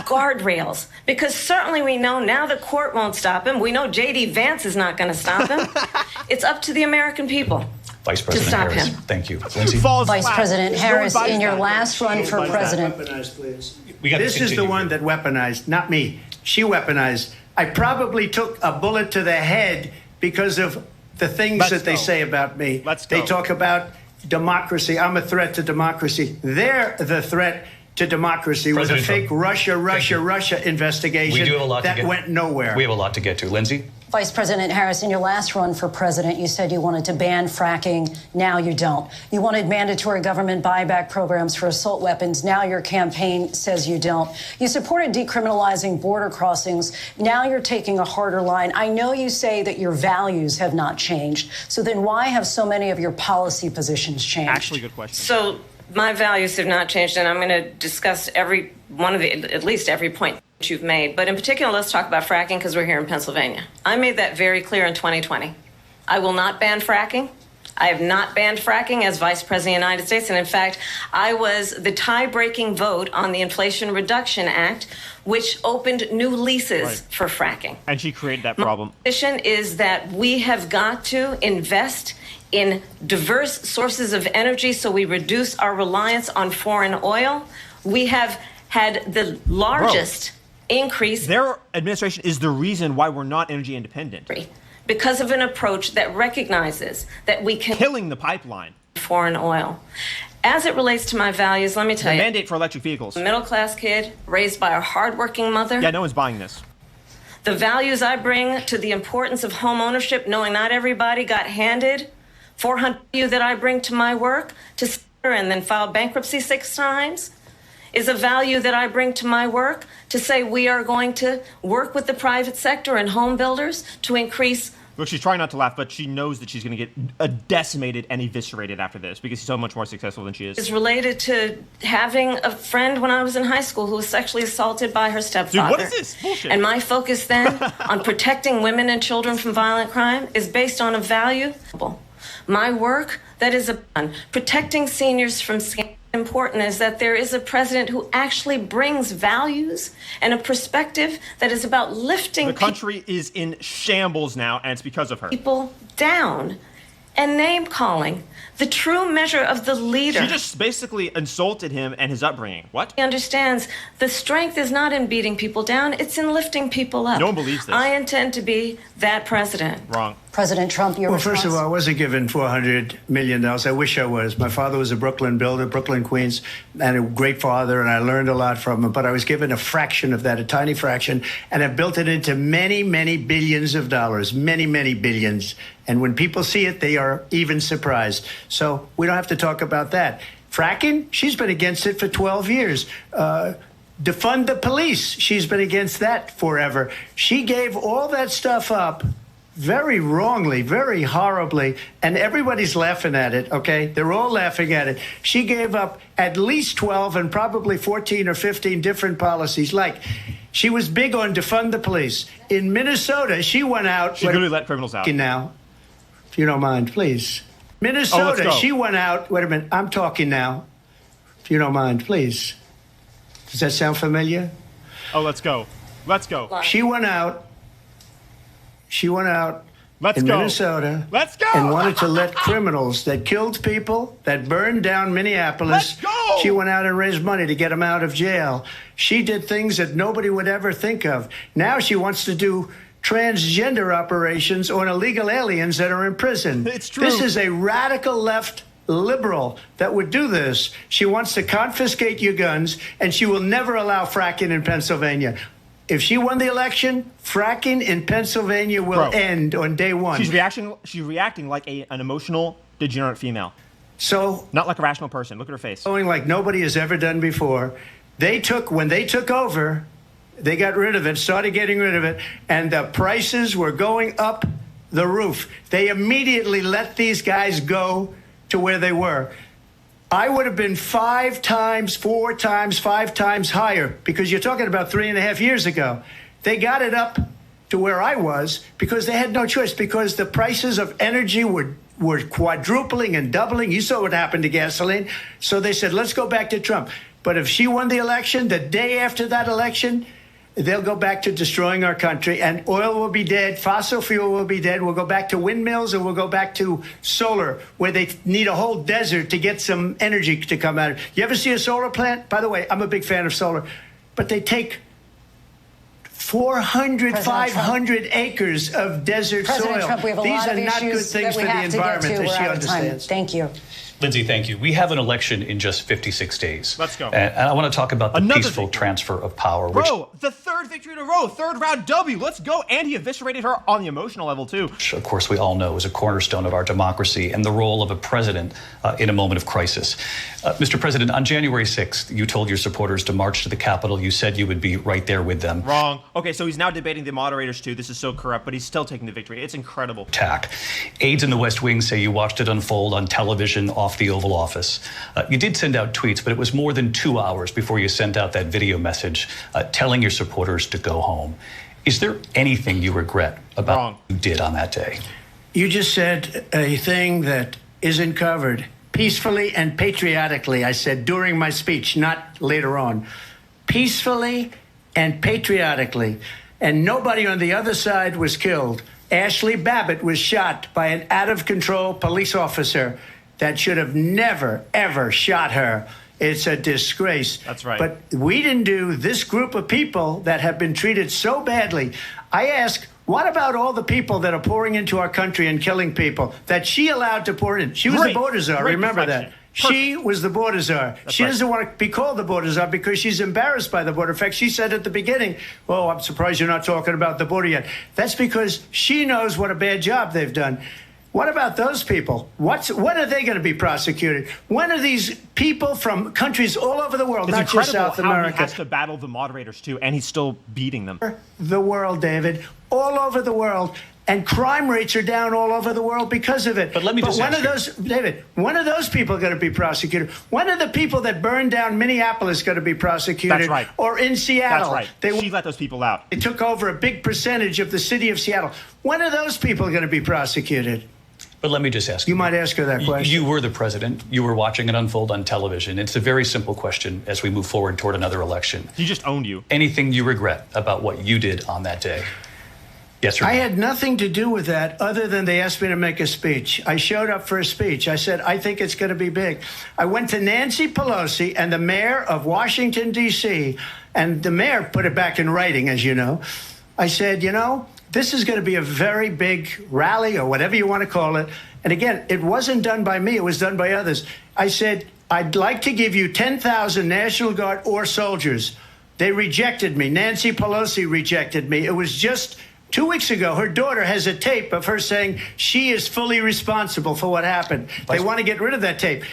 guardrails, because certainly we know now the court won't stop him. We know J.D. Vance is not going to stop him. It's up to the American people. Vice President stop Harris, him. thank you. Lindsay? Falls Vice flat. President No one Harris, buys in your that. last run for Buys that. president. Weaponized, please. We got to This is the continue one here. that weaponized, not me. She weaponized. I probably took a bullet to the head because of the things Let's that they go. say about me. Let's They go. talk about democracy. I'm a threat to democracy. They're the threat to democracy with a President fake Trump. Russia investigation We do have a lot that to get. went nowhere. We have a lot to get to. Lindsay? Vice President Harris, in your last run for president, you said you wanted to ban fracking. Now you don't. You wanted mandatory government buyback programs for assault weapons. Now your campaign says you don't. You supported decriminalizing border crossings. Now you're taking a harder line. I know you say that your values have not changed. So then why have so many of your policy positions changed? Actually, good question. So my values have not changed, and I'm going to discuss every one of the, at least every point that you've made. But in particular, let's talk about fracking because we're here in Pennsylvania. I made that very clear in 2020. I will not ban fracking. I have not banned fracking as Vice President of the United States. And in fact, I was the tie-breaking vote on the Inflation Reduction Act, which opened new leases Right. for fracking. And she created that problem. My position is that we have got to invest in diverse sources of energy so we reduce our reliance on foreign oil. We have had the largest increase Their administration is the reason why we're not energy independent. because of an approach that recognizes that we can Killing the pipeline. foreign oil. As it relates to my values, let me tell The you, mandate for electric vehicles. middle-class kid raised by a hardworking mother. Yeah, no one's buying this. The values I bring to the importance of home ownership, knowing not everybody got handed 400 you that I bring to my work to sit and then file bankruptcy 6 times, is a value that I bring to my work to say we are going to work with the private sector and home builders to increase. Look, she's trying not to laugh, but she knows that she's going to get decimated and eviscerated after this because she's so much more successful than she is. Is related to having a friend when I was in high school who was sexually assaulted by her stepfather. Dude, what is this? Bullshit. And my focus then on protecting women and children from violent crime is based on a value. My work that is on protecting seniors from scam. Important is that there is a president who actually brings values and a perspective that is about lifting The country is in shambles now, and it's because of her. people down and name calling the true measure of the leader. She just basically insulted him and his upbringing. What? He understands the strength is not in beating people down, it's in lifting people up. No one believes this. I intend to be that president. Wrong. President Trump, your Well, response? first of all, I wasn't given $400 million. I wish I was. My father was a Brooklyn builder, Brooklyn, Queens, and a great father, and I learned a lot from him. But I was given a fraction of that, a tiny fraction, and I built it into many, many billions of dollars, many, many billions. And when people see it, they are even surprised. So we don't have to talk about that. Fracking, she's been against it for 12 years. Defund the police, she's been against that forever. She gave all that stuff up very wrongly, very horribly, and everybody's laughing at it, okay? They're all laughing at it. She gave up at least 12 and probably 14 or 15 different policies. Like, she was big on defund the police. In Minnesota, she went out... She literally let criminals out. Now, if you don't mind, please. let's Minnesota, go. she went out... Wait a minute, I'm talking now. If you don't mind, please. Does that sound familiar? Oh, let's go. Let's go. She went out Let's in go. Minnesota Let's go. and wanted to let criminals that killed people, that burned down Minneapolis. Let's go. She went out and raised money to get them out of jail. She did things that nobody would ever think of. Now she wants to do transgender operations on illegal aliens that are in prison. It's true. This is a radical left liberal that would do this. She wants to confiscate your guns, and she will never allow fracking in Pennsylvania. If she won the election, fracking in Pennsylvania will end on day one. She's reacting like an emotional, degenerate female. So, Not like a rational person. Look at her face. going like nobody has ever done before. When they took over, they got rid of it, started getting rid of it, and the prices were going up the roof. They immediately let these guys go to where they were. I would have been 5 times, 4 times, 5 times higher, because you're talking about 3.5 years ago. They got it up to where I was because they had no choice, because the prices of energy were quadrupling and doubling. You saw what happened to gasoline. So they said, let's go back to Trump. But if she won the election, the day after that election, they'll go back to destroying our country, and oil will be dead, fossil fuel will be dead. We'll go back to windmills, and we'll go back to solar, where they need a whole desert to get some energy to come out of it. You ever see a solar plant? By the way, I'm a big fan of solar, but they take 400, 500 acres of desert President soil. Trump, we have a These lot are of not good issues things that for we the have to get environment to. that We're she out of time. understands. Thank you. Lindsay, thank you. We have an election in just 56 days. Let's go. And I want to talk about the Another peaceful victory. transfer of power, which Bro, the third victory in a row. Third round W. Let's go. And he eviscerated her on the emotional level, too. of course, we all know is a cornerstone of our democracy and the role of a president in a moment of crisis. Mr. President, on January 6th, you told your supporters to march to the Capitol. You said you would be right there with them. Wrong. Okay, so he's now debating the moderators, too. This is so corrupt, but he's still taking the victory. It's incredible. Attack. Aides in the West Wing say you watched it unfold on television off the Oval Office. You did send out tweets, but it was more than 2 hours before you sent out that video message telling your supporters to go home. Is there anything you regret about Wrong. what you did on that day? You just said a thing that isn't covered. Peacefully and patriotically, I said during my speech, not later on. Peacefully and patriotically. And nobody on the other side was killed. Ashley Babbitt was shot by an out-of-control police officer that should have never, ever shot her. It's a disgrace. That's right. But we didn't do this group of people that have been treated so badly. I ask, What about all the people that are pouring into our country and killing people that she allowed to pour in? She was the border czar. Great Remember that. reflection. She was the border czar. She doesn't want to be called the border czar because she's embarrassed by the border. In fact, she said at the beginning, "Oh, I'm surprised you're not talking about the border yet." That's because she knows what a bad job they've done. What about those people? When are they going to be prosecuted? When are these people from countries all over the world, It's not just incredible South how America? he has to battle the moderators too, and he's still beating them. The world, David, all over the world. And crime rates are down all over the world because of it. But let me just when ask are those, David, when are those people going to be prosecuted? When are the people that burned down Minneapolis going to be prosecuted? That's right. Or in Seattle? That's right. She let those people out. They took over a big percentage of the city of Seattle. When are those people going to be prosecuted? But let me just ask You might ask her that question. You were the president. You were watching it unfold on television. It's a very simple question as we move forward toward another election. He just owned you. Anything you regret about what you did on that day? Yes or no? I had nothing to do with that other than they asked me to make a speech. I showed up for a speech. I said, I think it's going to be big. I went to Nancy Pelosi and the mayor of Washington, D.C., and the mayor put it back in writing, as you know. I said, this is going to be a very big rally or whatever you want to call it. And again, it wasn't done by me. It was done by others. I said, I'd like to give you 10,000 National Guard or soldiers. They rejected me. Nancy Pelosi rejected me. It was just 2 weeks ago, her daughter has a tape of her saying she is fully responsible for what happened. They want to get rid of that tape.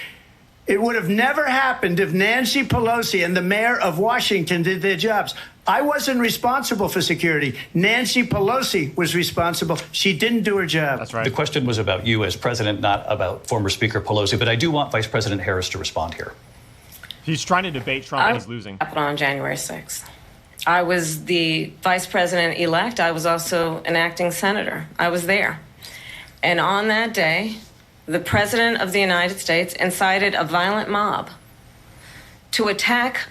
It would have never happened if Nancy Pelosi and the mayor of Washington did their jobs. I wasn't responsible for security. Nancy Pelosi was responsible. She didn't do her job. That's right. The question was about you as president, not about former Speaker Pelosi. But I do want Vice President Harris to respond here. He's trying to debate Trump and he's losing. Happened on January 6th. I was the vice president-elect. I was also an acting senator. I was there. And on that day, the president of the United States incited a violent mob to attack.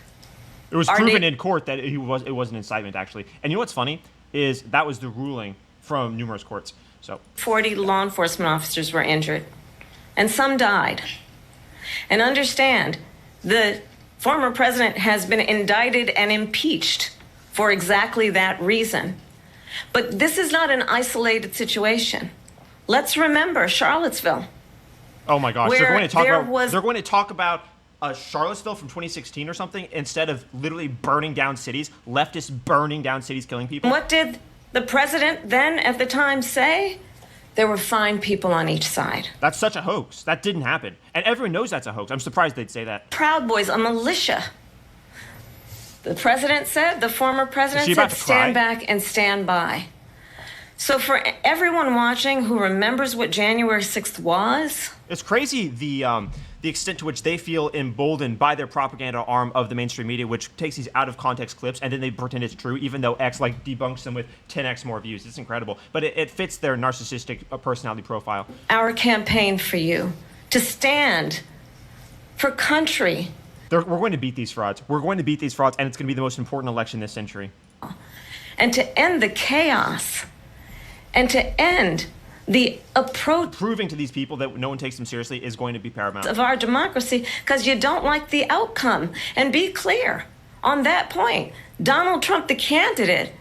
It was proven in court that it was an incitement, actually. And you know what's funny is that was the ruling from numerous courts. So 40 law enforcement officers were injured, and some died. And understand, the former president has been indicted and impeached for exactly that reason. But this is not an isolated situation. Let's remember Charlottesville. oh my gosh, Where they're there was- going to talk about Charlottesville from 2016 or something instead of literally burning down cities, leftists burning down cities, killing people. What did the president then at the time say? There were fine people on each side. That's such a hoax. That didn't happen. And everyone knows that's a hoax. I'm surprised they'd say that. Proud Boys, a militia. The president said, the former president Is she said, about to stand cry? back and stand by. So for everyone watching who remembers what January 6th was, It's crazy the extent to which they feel emboldened by their propaganda arm of the mainstream media, which takes these out of context clips and then they pretend it's true, even though X debunks them with 10x more views. It's incredible, but it fits their narcissistic personality profile. our campaign for you to stand for country. We're going to beat these frauds. We're going to beat these frauds, and it's going to be the most important election this century. And to end the chaos and to end the approach Proving to these people that no one takes them seriously is going to be paramount. of our democracy because you don't like the outcome. And be clear on that point. Donald Trump, the candidate,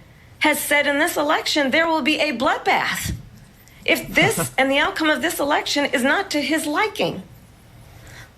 has said in this election there will be a bloodbath if this and the outcome of this election is not to his liking.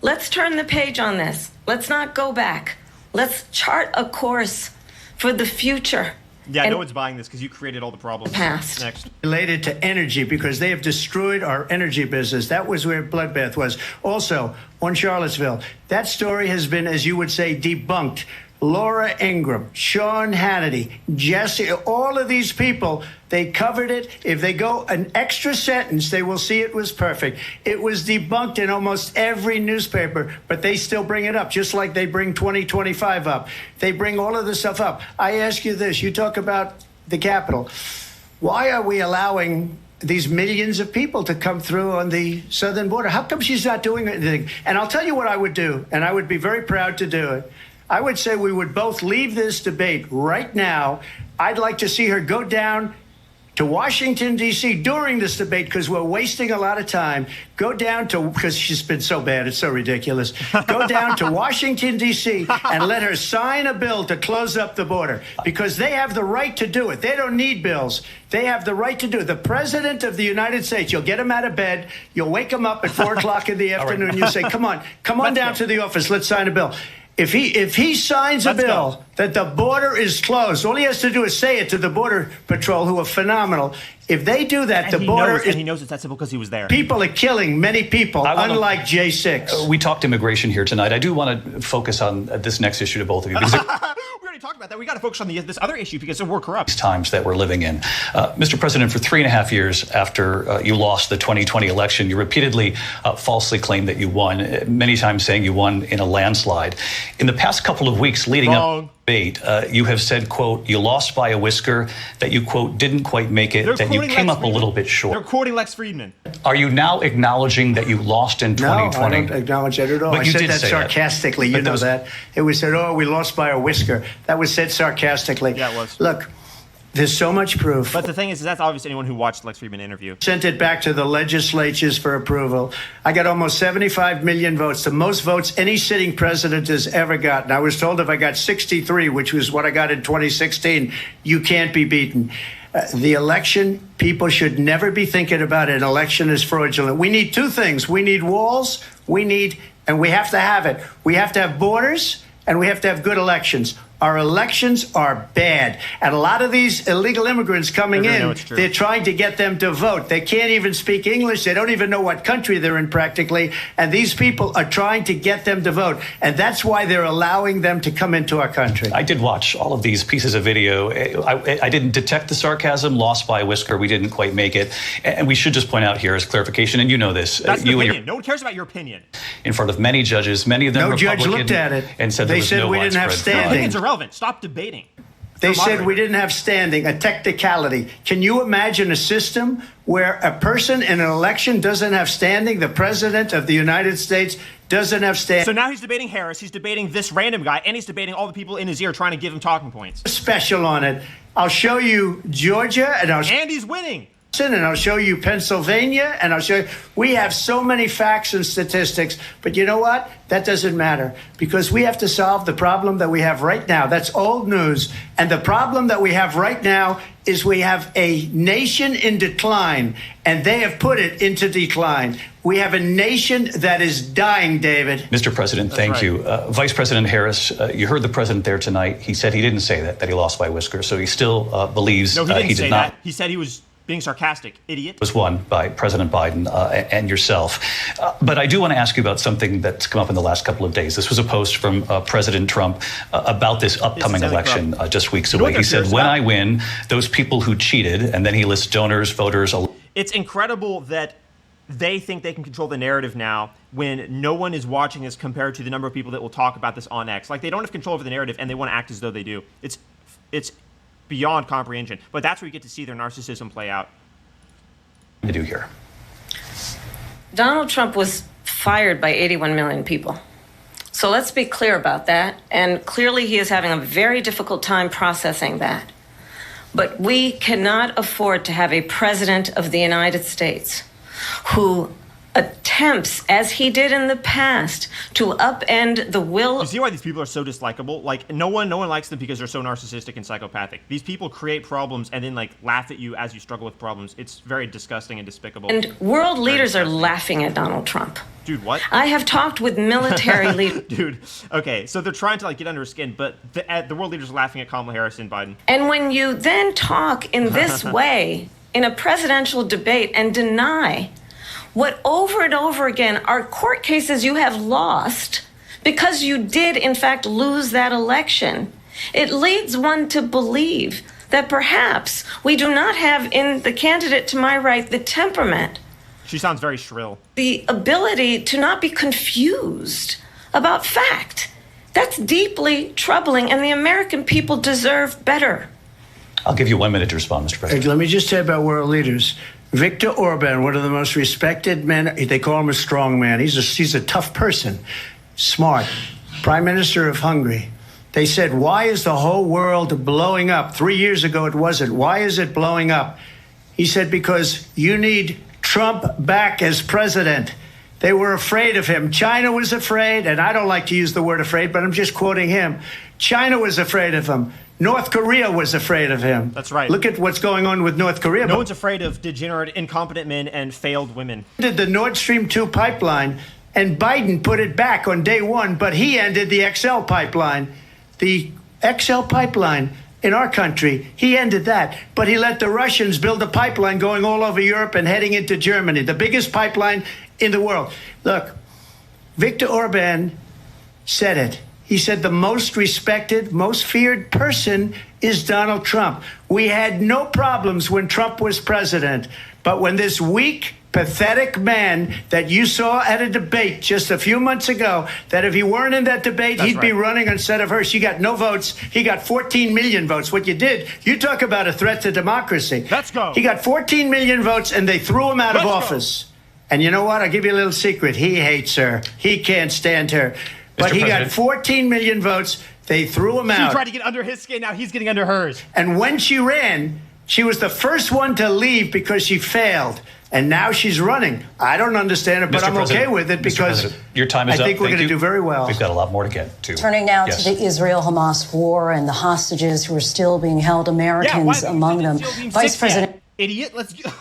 Let's turn the page on this. Let's not go back. Let's chart a course for the future. Yeah, And no one's buying this because you created all the problems. Past. Next. Related to energy because they have destroyed our energy business. That was where bloodbath was. Also, on Charlottesville, that story has been, as you would say, debunked. Laura Ingraham, Sean Hannity, Jesse, all of these people, they covered it. If they go an extra sentence, they will see it was perfect. It was debunked in almost every newspaper, but they still bring it up, just like they bring 2025 up. They bring all of this stuff up. I ask you this, you talk about the Capitol. Why are we allowing these millions of people to come through on the southern border? How come she's not doing anything? And I'll tell you what I would do, and I would be very proud to do it. I would say we would both leave this debate right now. I'd like to see her go down to Washington, D.C. during this debate because we're wasting a lot of time. Go down to, because she's been so bad, it's so ridiculous. Go down to Washington, D.C. and let her sign a bill to close up the border because they have the right to do it. They don't need bills. They have the right to do it. The President of the United States, you'll get him out of bed, you'll wake him up at 4 o'clock in the afternoon, you say, come on down to the office, let's sign a bill. If he signs a bill that the border is closed, all he has to do is say it to the Border Patrol, who are phenomenal. If they do that, the border is... And he knows it's that simple because he was there. People are killing many people, unlike J6. We talked immigration here tonight. I do want to focus on this next issue to both of you. Because we already talked about that. We got to focus on this other issue because we're corrupt. Times that we're living in. Mr. President, for 3.5 years after you lost the 2020 election, you repeatedly falsely claimed that you won, many times saying you won in a landslide. In the past couple of weeks leading up to the debate, you have said, quote, you lost by a whisker, that you, quote, didn't quite make it, that you came up a little bit short. They're quoting Lex Friedman. Are you now acknowledging that you lost in 2020? No, I don't acknowledge that at all. But I said that sarcastically. You know that. It was said, oh, we lost by a whisker. That was said sarcastically. Yeah, it was. Look, there's so much proof. But the thing is that's obvious to anyone who watched Lex Friedman interview. Sent it back to the legislatures for approval. I got almost 75 million votes, the most votes any sitting president has ever gotten. I was told if I got 63, which was what I got in 2016, you can't be beaten. The election, people should never be thinking about an election as fraudulent. We need two things. We need walls, and we have to have it. We have to have borders, and we have to have good elections. Our elections are bad. And a lot of these illegal immigrants coming in, they're trying to get them to vote. They can't even speak English. They don't even know what country they're in practically. And these people are trying to get them to vote. And that's why they're allowing them to come into our country. I did watch all of these pieces of video. I didn't detect the sarcasm, lost by a whisker. We didn't quite make it. And we should just point out here as clarification, and you know this. That's the opinion. No one cares about your opinion. In front of many judges, many of them Republican. No judge looked at it. And said they said we didn't have standing. Stop debating. They said we didn't have standing, a technicality. Can you imagine a system where a person in an election doesn't have standing? The President of the United States doesn't have standing. So now he's debating Harris, he's debating this random guy, and he's debating all the people in his ear trying to give him talking points. Special on it. I'll show you Georgia, and he's winning. And I'll show you Pennsylvania, and I'll show you. We have so many facts and statistics, but you know what? That doesn't matter because we have to solve the problem that we have right now. That's old news. And the problem that we have right now is we have a nation in decline, and they have put it into decline. We have a nation that is dying, David. Mr. President, thank you. Vice President Harris, you heard the president there tonight. He said he didn't say that he lost by a whisker, so he still believes he didn't he say did not. That. He said he was being sarcastic, idiot. Was won by President Biden and yourself. But I do want to ask you about something that's come up in the last couple of days. This was a post from President Trump about this upcoming election just weeks away. He said, when I win, those people who cheated, and then he lists donors, voters. It's incredible that they think they can control the narrative now when no one is watching this compared to the number of people that will talk about this on X. Like, they don't have control over the narrative, and they want to act as though they do. It's beyond comprehension. But that's where you get to see their narcissism play out. To do here. Donald Trump was fired by 81 million people. So let's be clear about that. And clearly he is having a very difficult time processing that. But we cannot afford to have a president of the United States who attempts, as he did in the past, to upend the will. You see why these people are so dislikable? Like, no one likes them because they're so narcissistic and psychopathic. These people create problems and then laugh at you as you struggle with problems. It's very disgusting and despicable. And world leaders are laughing at Donald Trump. Dude, what? I have talked with military leaders. Dude, okay, so they're trying to get under his skin, but the world leaders are laughing at Kamala Harris and Biden. And when you then talk in this way in a presidential debate and deny what over and over again are court cases you have lost because you did, in fact, lose that election, it leads one to believe that perhaps we do not have in the candidate to my right the temperament. She sounds very shrill. The ability to not be confused about fact. That's deeply troubling, and the American people deserve better. I'll give you 1 minute to respond, Mr. President. Let me just say about world leaders. Viktor Orban, one of the most respected men, they call him a strong man. He's a tough person, smart. Prime Minister of Hungary. They said, why is the whole world blowing up? 3 years ago it wasn't. Why is it blowing up? He said, because you need Trump back as president. They were afraid of him. China was afraid, and I don't like to use the word afraid, but I'm just quoting him. China was afraid of him. North Korea was afraid of him. That's right. Look at what's going on with North Korea. No one's afraid of degenerate, incompetent men and failed women. Did the Nord Stream 2 pipeline, and Biden put it back on day one, but he ended the XL pipeline. The XL pipeline in our country, he ended that. But he let the Russians build a pipeline going all over Europe and heading into Germany, the biggest pipeline in the world. Look, Viktor Orban said it. He said the most respected, most feared person is Donald Trump. We had no problems when Trump was president. But when this weak, pathetic man that you saw at a debate just a few months ago, that if he weren't in that debate, he'd be running instead of her. She got no votes. He got 14 million votes. What you did, you talk about a threat to democracy. Let's go. He got 14 million votes, and they threw him out of office. And you know what? I'll give you a little secret. He hates her. He can't stand her. But he got 14 million votes. They threw him out. She tried to get under his skin. Now he's getting under hers. And when she ran, she was the first one to leave because she failed. And now she's running. I don't understand it, but I'm okay with it because your time is I think up. we're going to do very well. We've got a lot more to get to. Turning now to the Israel-Hamas war and the hostages who are still being held, Americans among them. Vice President... Idiot, let's go.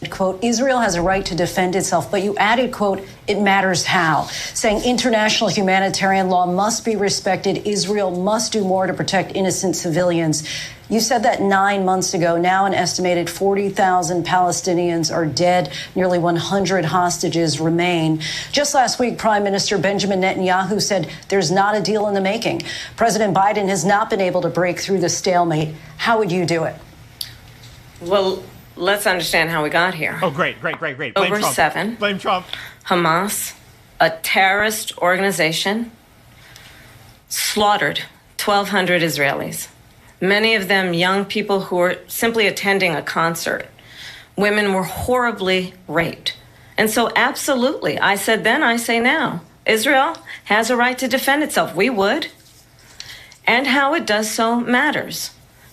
Quote, Israel has a right to defend itself, but you added, quote, it matters how, saying international humanitarian law must be respected. Israel must do more to protect innocent civilians. You said that 9 months ago. Now an estimated 40,000 Palestinians are dead. Nearly 100 hostages remain. Just last week, Prime Minister Benjamin Netanyahu said there's not a deal in the making. President Biden has not been able to break through the stalemate. How would you do it? Well, let's understand how we got here. Oh, great. Blame October Trump. 7. Blame Trump. Hamas, a terrorist organization, slaughtered 1,200 Israelis. Many of them young people who were simply attending a concert. Women were horribly raped. And so, absolutely, I said then, I say now, Israel has a right to defend itself. We would. And how it does so matters.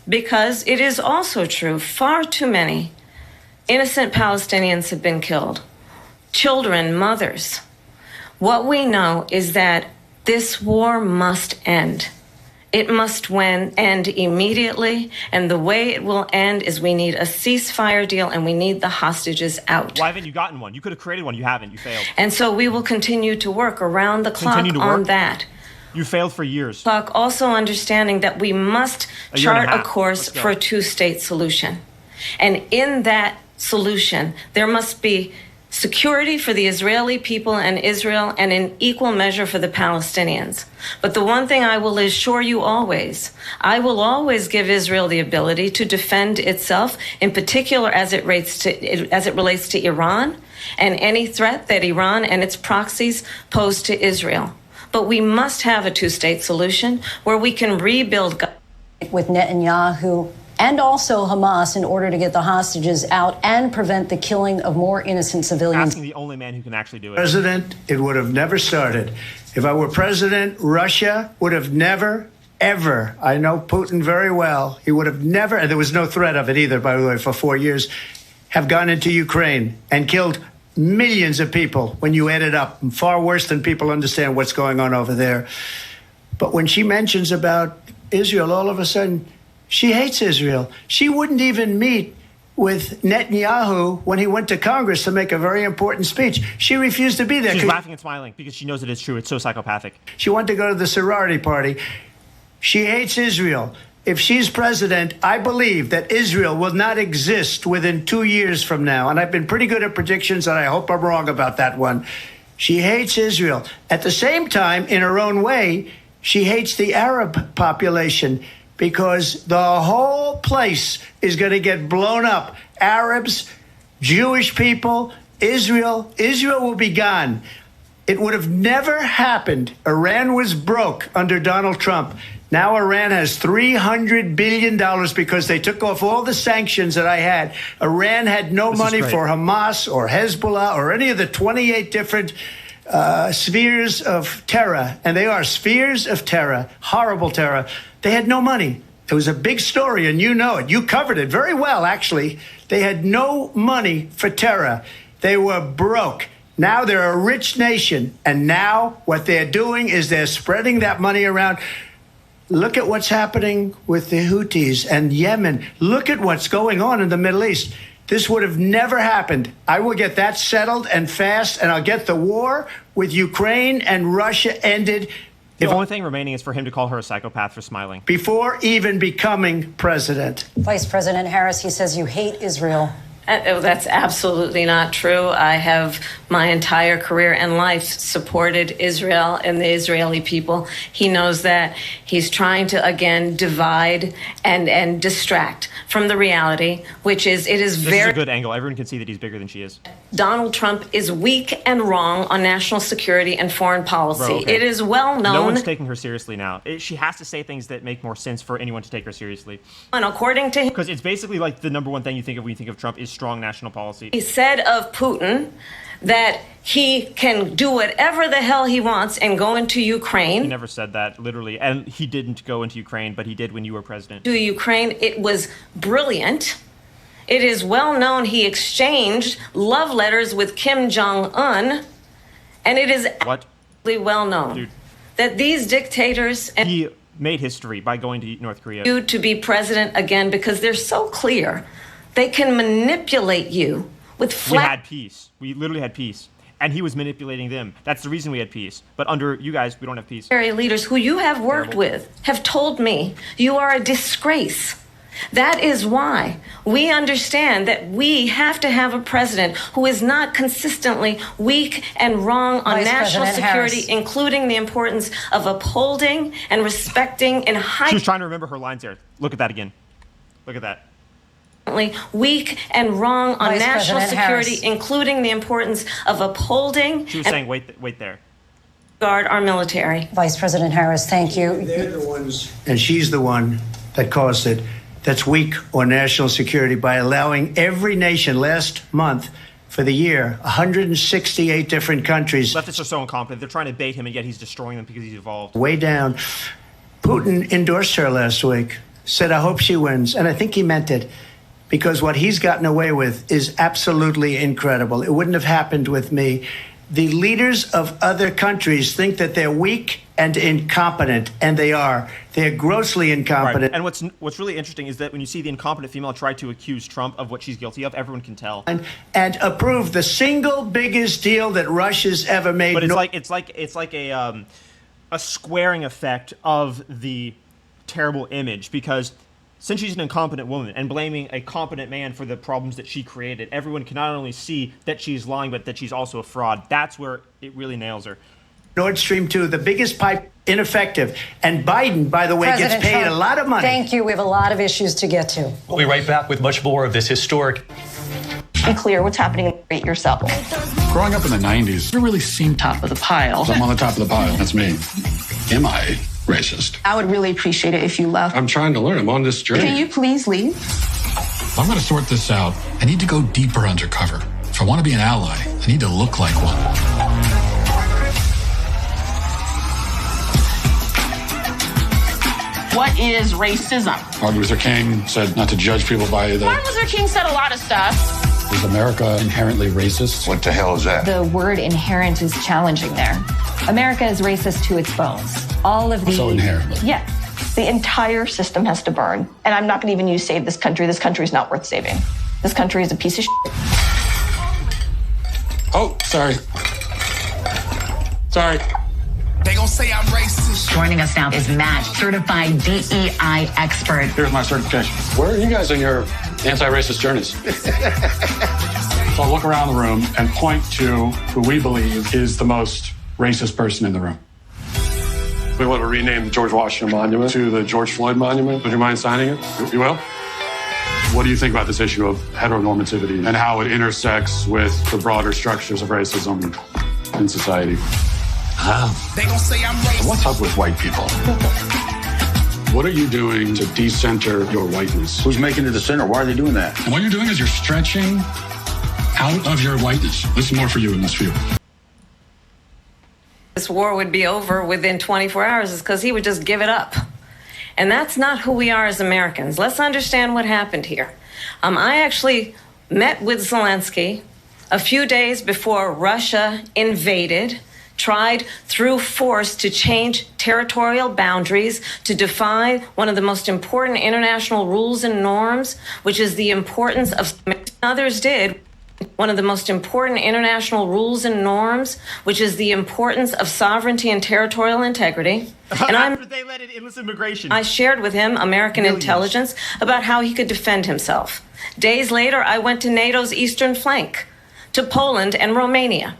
Because it is also true, far too many innocent Palestinians have been killed. Children, mothers. What we know is that this war must end. It must end immediately, and the way it will end is we need a ceasefire deal and we need the hostages out. Why haven't you gotten one? You could have created one. You haven't. You failed. And so we will continue to work around the clock on that. You failed for years. Also understanding that we must chart a course for a two-state solution. And in that solution, there must be security for the Israeli people and Israel, and in equal measure for the Palestinians. But the one thing I will assure you always, I will always give Israel the ability to defend itself, in particular as it relates to Iran and any threat that Iran and its proxies pose to Israel. But we must have a two-state solution where we can rebuild. With Netanyahu and also Hamas in order to get the hostages out and prevent the killing of more innocent civilians. Asking the only man who can actually do it. President, it would have never started. If I were president, Russia would have never, ever, I know Putin very well, he would have never, and there was no threat of it either, by the way, for 4 years, have gone into Ukraine and killed millions of people when you add it up, far worse than people understand what's going on over there. But when she mentions about Israel, all of a sudden, she hates Israel. She wouldn't even meet with Netanyahu when he went to Congress to make a very important speech. She refused to be there. She's laughing and smiling because she knows that it's true. It's so psychopathic. She wanted to go to the sorority party. She hates Israel. If she's president, I believe that Israel will not exist within 2 years from now. And I've been pretty good at predictions, and I hope I'm wrong about that one. She hates Israel. At the same time, in her own way, she hates the Arab population, because the whole place is going to get blown up. Arabs, Jewish people, Israel will be gone. It would have never happened. Iran was broke under Donald Trump. Now Iran has $300 billion because they took off all the sanctions that I had. Iran had no money for Hamas or Hezbollah or any of the 28 different spheres of terror. And they are spheres of terror, horrible terror. They had no money. It was a big story, and you know it. You covered it very well, actually. They had no money for terror. They were broke. Now they're a rich nation, and now what they're doing is they're spreading that money around. Look at what's happening with the Houthis and Yemen. Look at what's going on in the Middle East. This would have never happened. I will get that settled and fast, and I'll get the war with Ukraine and Russia ended. The only thing remaining is for him to call her a psychopath for smiling. Before even becoming president. Vice President Harris, he says you hate Israel. That's absolutely not true. I have my entire career and life supported Israel and the Israeli people. He knows that. He's trying to, again, divide and distract from the reality, which is it is This very... is a good angle. Everyone can see that he's bigger than she is. Donald Trump is weak and wrong on national security and foreign policy. Bro, okay. It is well known. No one's taking her seriously now. She has to say things that make more sense for anyone to take her seriously. And according to him, Because it's basically like the number one thing you think of when you think of Trump is strong national policy. he said of Putin that he can do whatever the hell he wants and go into He Ukraine. never said that, literally. And he didn't go into Ukraine, but he did when you were president. To Ukraine, it was brilliant. It is well known he exchanged love letters with Kim Jong-un, and it is What? absolutely well known Dude. that these dictators and He made history by going to North Korea. you to be president again because they're so clear. They can manipulate you with We flat had peace. We literally had peace. And he was manipulating them. That's the reason we had peace. But under you guys, we don't have peace. leaders who you have worked Terrible. with have told me you are a disgrace. That is why we understand that we have to have a president who is not consistently weak and wrong on Vice national President security, Harris. including the importance of upholding and respecting and She was trying to remember her lines there. Look at that again. Look at that. weak and wrong on Vice national President security, Harris. including the importance of upholding She was and saying, wait there. guard our military. Vice President Harris, thank you. They're the ones, and she's the one that caused it, that's weak on national security by allowing every nation last month for the year, 168 different countries, Leftists are so incompetent. They're trying to bait him, and yet he's destroying them because he's evolved. way down. Putin endorsed her last week, said, I hope she wins. And I think he meant it because what he's gotten away with is absolutely incredible. It wouldn't have happened with me. The leaders of other countries think that they're weak and incompetent, and they are. They're grossly incompetent. And what's really interesting is that when you see the incompetent female try to accuse Trump of what she's guilty of, everyone can tell. And approve the single biggest deal that Russia's ever made. But it's like a squaring effect of the terrible image, because since she's an incompetent woman and blaming a competent man for the problems that she created, everyone can not only see that she's lying, but that she's also a fraud. That's where it really nails her. Nord Stream 2, the biggest pipe, ineffective. And Biden, by the way, President gets paid Trump, a lot of money. Thank you. We have a lot of issues to get to. We'll be right back with much more of this historic. Be clear what's happening in yourself. Growing up in the 90s, you really seemed Top of the pile. I'm on the top of the pile. That's me. Am I racist? I would really appreciate it if you left. I'm trying to learn. I'm on this journey. Can you please leave? If I'm going to sort this out, I need to go deeper undercover. If I want to be an ally, I need to look like one. What is racism? Martin Luther King said not to judge people by Martin Luther King said a lot of stuff. Is America inherently racist? What the hell is that? The word inherent is challenging there. America is racist to its bones. All of the... So inherently. Yeah. The entire system has to burn. And I'm not going to even use save this country. This country is not worth saving. This country is a piece of shit. Oh, sorry. Sorry. They gonna say I'm racist. Joining us now is Matt, certified DEI expert. Here's my certification. Where are you guys in your anti-racist journeys? So I'll look around the room and point to who we believe is the most racist person in the room. We want to rename the George Washington Monument to the George Floyd Monument. Would you mind signing it? You will? What do you think about this issue of heteronormativity and how it intersects with the broader structures of racism in society? They gonna say I'm racist. What's up with white people? What are you doing to decenter your whiteness? Who's making it the center? Why are they doing that? And what you're doing is you're stretching out of your whiteness. This is more for you in this view. This war would be over within 24 hours is because he would just give it up. And that's not who we are as Americans. Let's understand what happened here. I actually met with Zelensky a few days before Russia invaded, tried through force to change territorial boundaries, to defy one of the most important international rules and norms, which is the importance of, others did, one of the most important international rules and norms, which is the importance of sovereignty and territorial integrity. And After they let in endless immigration. I shared with him American intelligence about how he could defend himself. Days later, I went to NATO's eastern flank, to Poland and Romania.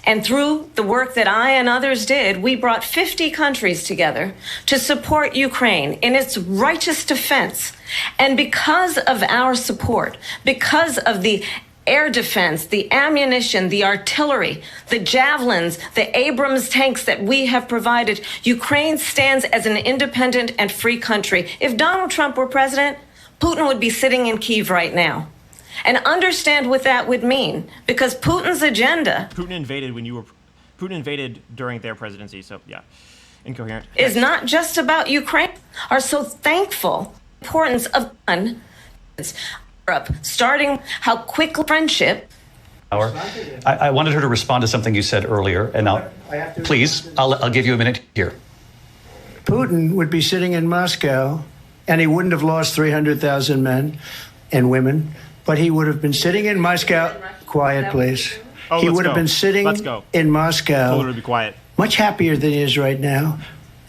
And through the work that I and others did, we brought 50 countries together to support Ukraine in its righteous defense. And because of our support, because of the air defense, the ammunition, the artillery, the javelins, the Abrams tanks that we have provided, Ukraine stands as an independent and free country. If Donald Trump were president, Putin would be sitting in Kyiv right now. And understand what that would mean, because Putin's agenda... Putin invaded during their presidency, so yeah, incoherent. ...is not just about Ukraine. Are so thankful the importance of Europe, starting how quickly friendship... I wanted her to respond to something you said earlier, and now, please, I'll give you a minute here. Putin would be sitting in Moscow, and he wouldn't have lost 300,000 men and women, but he would have been sitting in Moscow. Quiet, please. He would have been sitting in Moscow. Told her to be quiet. Much happier than he is right now.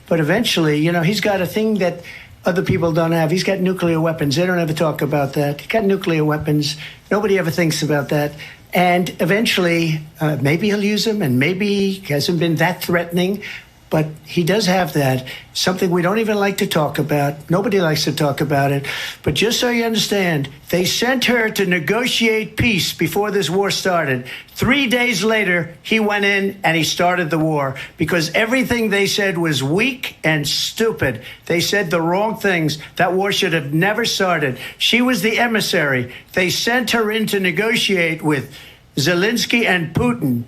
But eventually, you know, he's got a thing that other people don't have. He's got nuclear weapons. They don't ever talk about that. He's got nuclear weapons. Nobody ever thinks about that. And eventually, maybe he'll use them, and maybe he hasn't been that threatening. But he does have that, something we don't even like to talk about. Nobody likes to talk about it. But just so you understand, they sent her to negotiate peace before this war started. 3 days later, he went in and he started the war because everything they said was weak and stupid. They said the wrong things. That war should have never started. She was the emissary. They sent her in to negotiate with Zelensky and Putin,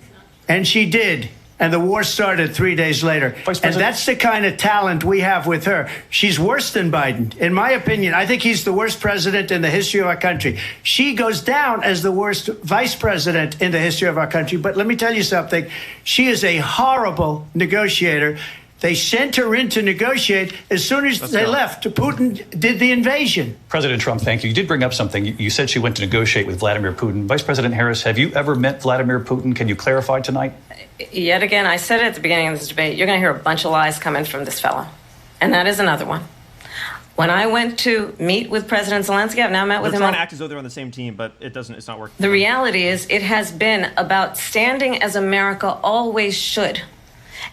and she did. And the war started 3 days later. And that's the kind of talent we have with her. She's worse than Biden. In my opinion, I think he's the worst president in the history of our country. She goes down as the worst vice president in the history of our country. But let me tell you something. She is a horrible negotiator. They sent her in to negotiate. As soon as they left, Putin did the invasion. President Trump, thank you. You did bring up something. You said she went to negotiate with Vladimir Putin. Vice President Harris, have you ever met Vladimir Putin? Can you clarify tonight? Yet again, I said at the beginning of this debate, you're going to hear a bunch of lies coming from this fellow. And that is another one. When I went to meet with President Zelensky, I've now met with him. They're trying to act as though they're on the same team, but it's not working. The reality is it has been about standing as America always should,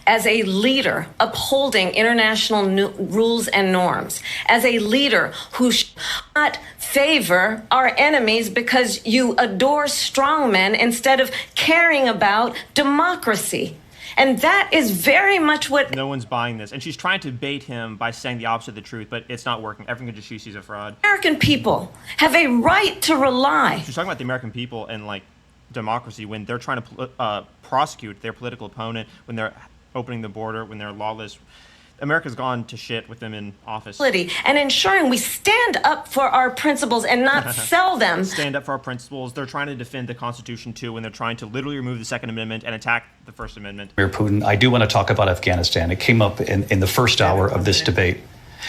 as a leader upholding international rules and norms, as a leader who should not favor our enemies because you adore strongmen instead of caring about democracy. And that is very much what... No one's buying this. And she's trying to bait him by saying the opposite of the truth, but it's not working. Everyone can just see she's a fraud. American people have a right to rely. She's talking about the American people and, like, democracy when they're trying to prosecute their political opponent, when they're opening the border, when they're lawless. America's gone to shit with them in office. And ensuring we stand up for our principles and not sell them. Stand up for our principles. They're trying to defend the Constitution, too, when they're trying to literally remove the Second Amendment and attack the First Amendment. Putin, I do want to talk about Afghanistan. It came up in the first hour of this debate.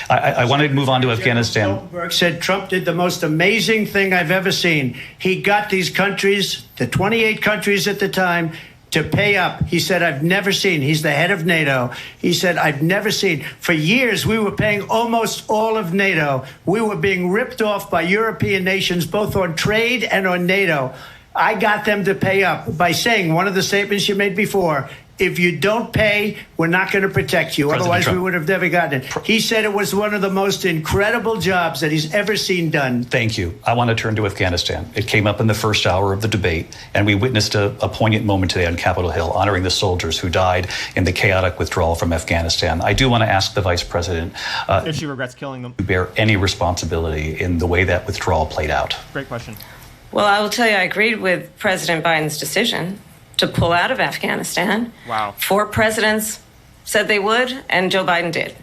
I wanted to move on to Afghanistan. Stoltenberg said Trump did the most amazing thing I've ever seen. He got these countries, the 28 countries at the time, to pay up. He said, I've never seen. He's the head of NATO. He said, I've never seen. For years, we were paying almost all of NATO. We were being ripped off by European nations, both on trade and on NATO. I got them to pay up by saying one of the statements you made before, if you don't pay, we're not going to protect you. Otherwise, we would have never gotten it. He said it was one of the most incredible jobs that he's ever seen done. Thank you. I want to turn to Afghanistan. It came up in the first hour of the debate, and we witnessed a poignant moment today on Capitol Hill, honoring the soldiers who died in the chaotic withdrawal from Afghanistan. I do want to ask the Vice President if she regrets killing them. To bear any responsibility in the way that withdrawal played out. Great question. Well, I will tell you, I agreed with President Biden's decision to pull out of Afghanistan. Wow. 4 presidents said they would, and Joe Biden did.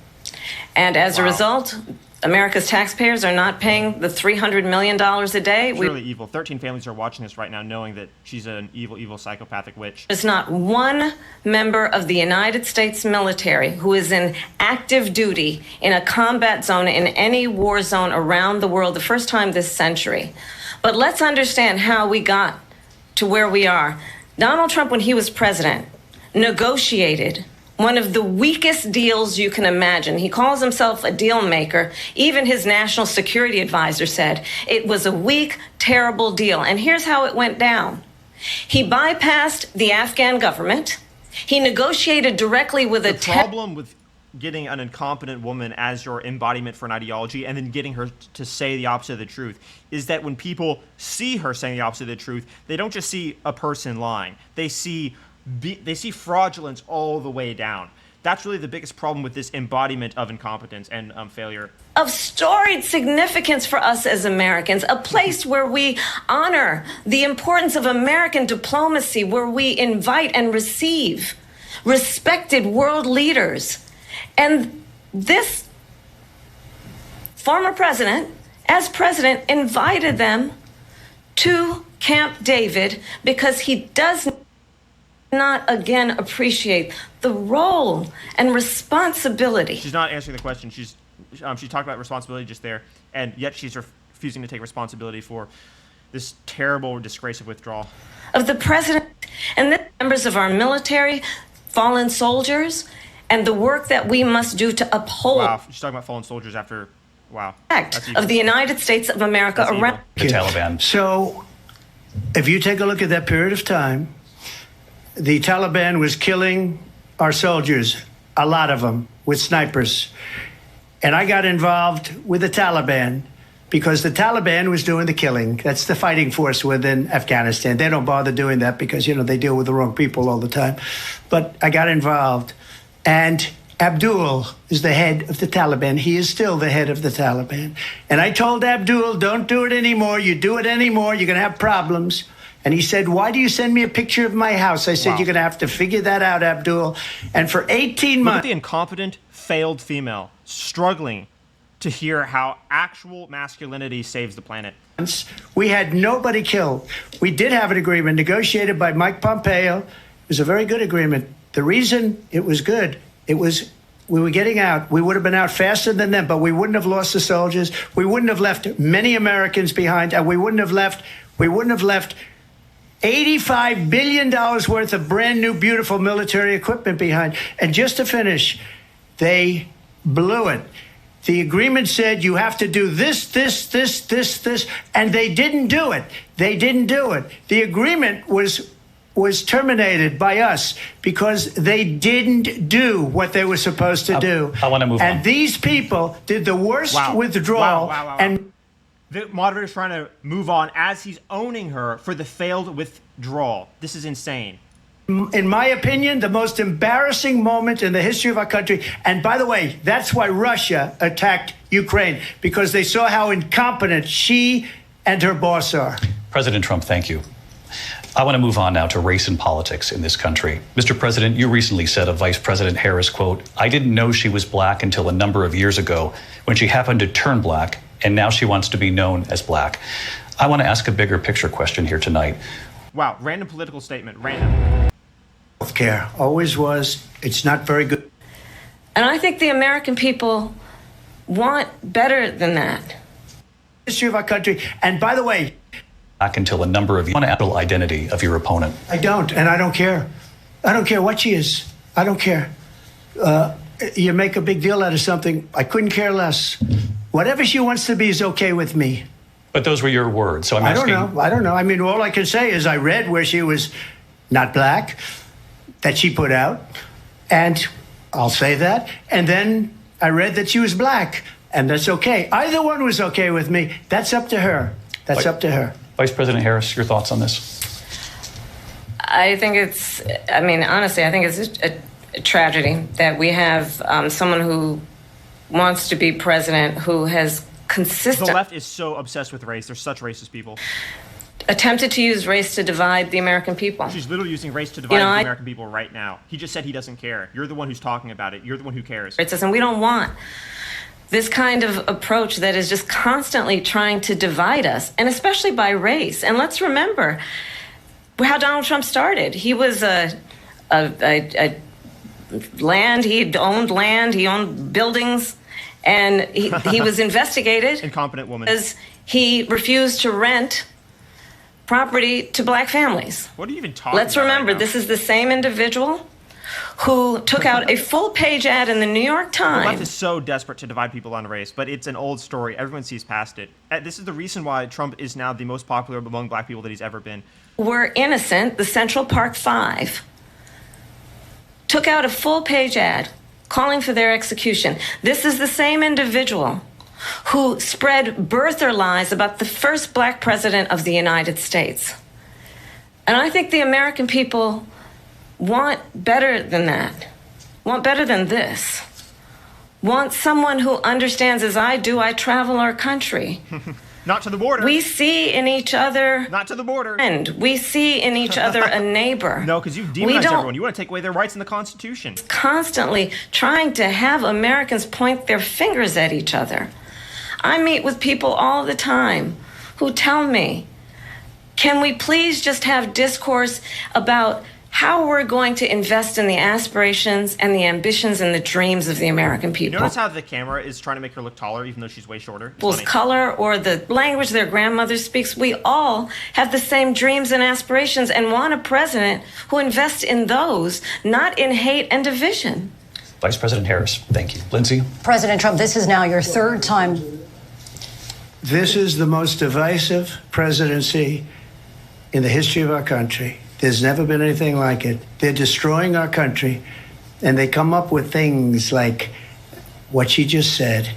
And as a result, America's taxpayers are not paying the $300 million a day. Purely evil. 13 families are watching this right now knowing that she's an evil, evil psychopathic witch. There's not one member of the United States military who is in active duty in a combat zone in any war zone around the world the first time this century. But let's understand how we got to where we are. Donald Trump, when he was president, negotiated one of the weakest deals you can imagine. He calls himself a deal maker. Even his national security advisor said it was a weak, terrible deal. And here's how it went down. He bypassed the Afghan government. He negotiated directly with the problem with getting an incompetent woman as your embodiment for an ideology and then getting her to say the opposite of the truth is that when people see her saying the opposite of the truth, they don't just see a person lying. They see fraudulence all the way down. That's really the biggest problem with this embodiment of incompetence and failure. Of storied significance for us as Americans, a place where we honor the importance of American diplomacy, where we invite and receive respected world leaders. And this former president, as president, invited them to Camp David because he does not again appreciate the role and responsibility. She's not answering the question. She talked about responsibility just there, and yet she's refusing to take responsibility for this terrible disgrace of withdrawal. Of the president and the members of our military, fallen soldiers, and the work that we must do to uphold. Wow, she's talking about fallen soldiers after, wow. Of the United States of America around the Taliban. So, if you take a look at that period of time, the Taliban was killing our soldiers, a lot of them, with snipers. And I got involved with the Taliban because the Taliban was doing the killing. That's the fighting force within Afghanistan. They don't bother doing that because, they deal with the wrong people all the time. But I got involved. And Abdul is the head of the Taliban. He is still the head of the Taliban. And I told Abdul, don't do it anymore. You do it anymore, you're going to have problems. And he said, why do you send me a picture of my house? I said, wow. You're going to have to figure that out, Abdul. And for 18 months... Look at the incompetent, failed female struggling to hear how actual masculinity saves the planet. We had nobody killed. We did have an agreement negotiated by Mike Pompeo. It was a very good agreement. The reason it was good, we were getting out. We would have been out faster than them, but we wouldn't have lost the soldiers. We wouldn't have left many Americans behind, and we wouldn't have left $85 billion worth of brand new, beautiful military equipment behind. And just to finish, they blew it. The agreement said you have to do this, and they didn't do it. They didn't do it. The agreement was terminated by us because they didn't do what they were supposed to do. I want to move on. And these people did the worst withdrawal. Wow. And the moderator's trying to move on as he's owning her for the failed withdrawal. This is insane. In my opinion, the most embarrassing moment in the history of our country. And by the way, that's why Russia attacked Ukraine, because they saw how incompetent she and her boss are. President Trump, thank you. I want to move on now to race and politics in this country. Mr. President, you recently said of Vice President Harris, quote, I didn't know she was black until a number of years ago when she happened to turn black, and now she wants to be known as black. I want to ask a bigger picture question here tonight. Wow, random political statement, random. Healthcare always was. It's not very good. And I think the American people want better than that. History of our country. And by the way, back until a number of you want to actual identity of your opponent. I don't, and I don't care. I don't care what she is. I don't care. You make a big deal out of something. I couldn't care less. Whatever she wants to be is okay with me. But those were your words, so I'm asking. I don't know. I mean, all I can say is I read where she was not black, that she put out, and I'll say that. And then I read that she was black, and that's okay. Either one was okay with me. That's up to her. That's up to her. Vice President Harris, your thoughts on this? I think honestly, I think it's a tragedy that we have someone who wants to be president who has consistent... The left is so obsessed with race. They're such racist people. Attempted to use race to divide the American people. She's literally using race to divide the American people right now. He just said he doesn't care. You're the one who's talking about it. You're the one who cares. And we don't want this kind of approach that is just constantly trying to divide us, and especially by race. And let's remember how Donald Trump started. He was land, he owned buildings, and he was investigated. Incompetent woman. Because he refused to rent property to black families. What are you even talking Let's about remember, right now? this is the same individual who took out a full-page ad in the New York The left Times. is so desperate to divide people on race, but it's an old story. Everyone sees past it. This is the reason why Trump is now the most popular among black people that he's ever been. Were innocent, the Central Park Five took out a full-page ad calling for their execution. This is the same individual who spread birther lies about the first black president of the United States. And I think the American people want better than that, want better than this, want someone who understands, as I do, I travel our country. Not to the border. We see in each other... Not to the border. And we see in each other a neighbor. No, because you demonize everyone. You want to take away their rights in the Constitution. Constantly trying to have Americans point their fingers at each other. I meet with people all the time who tell me, can we please just have discourse about how we're going to invest in the aspirations and the ambitions and the dreams of the American people? Notice how the camera is trying to make her look taller, even though she's way shorter. It's People's funny. color or the language their grandmother speaks, we all have the same dreams and aspirations and want a president who invests in those, not in hate and division. Vice President Harris, thank you. Lindsay? President Trump, this is now your third time. This is the most divisive presidency in the history of our country. There's never been anything like it. They're destroying our country, and they come up with things like what she just said.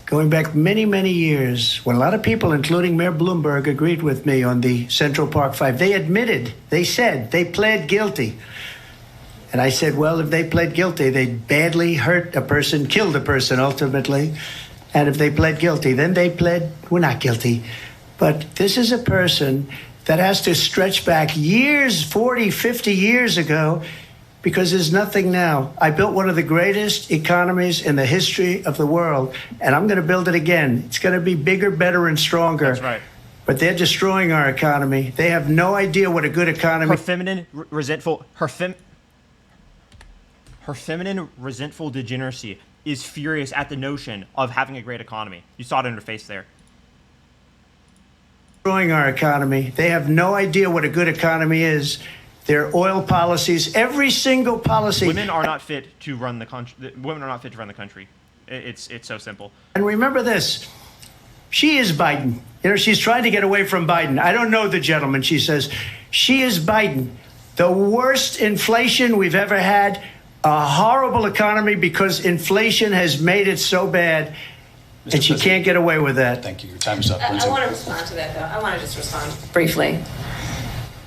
Going back many, many years, when a lot of people, including Mayor Bloomberg, agreed with me on the Central Park Five, they admitted, they said, they pled guilty. And I said, well, if they pled guilty, they badly hurt a person, killed a person ultimately. And if they pled guilty, then they pled, we're not guilty. But this is a person that has to stretch back years, 40, 50 years ago, because there's nothing now. I built one of the greatest economies in the history of the world, and I'm going to build it again. It's going to be bigger, better, and stronger. That's right. But they're destroying our economy. They have no idea what a good economy... Her feminine, resentful degeneracy is furious at the notion of having a great economy. You saw it in her face there. Destroying our economy. They have no idea what a good economy is. Their oil policies, every single policy. Women are not fit to run the country. Women are not fit to run the country. It's so simple. And remember this. She is Biden. You know, she's trying to get away from Biden. I don't know the gentleman, she says. She is Biden. The worst inflation we've ever had. A horrible economy because inflation has made it so bad. And she can't get away with that. Thank you. Your time is up. I want to respond to that, though. I want to just respond briefly.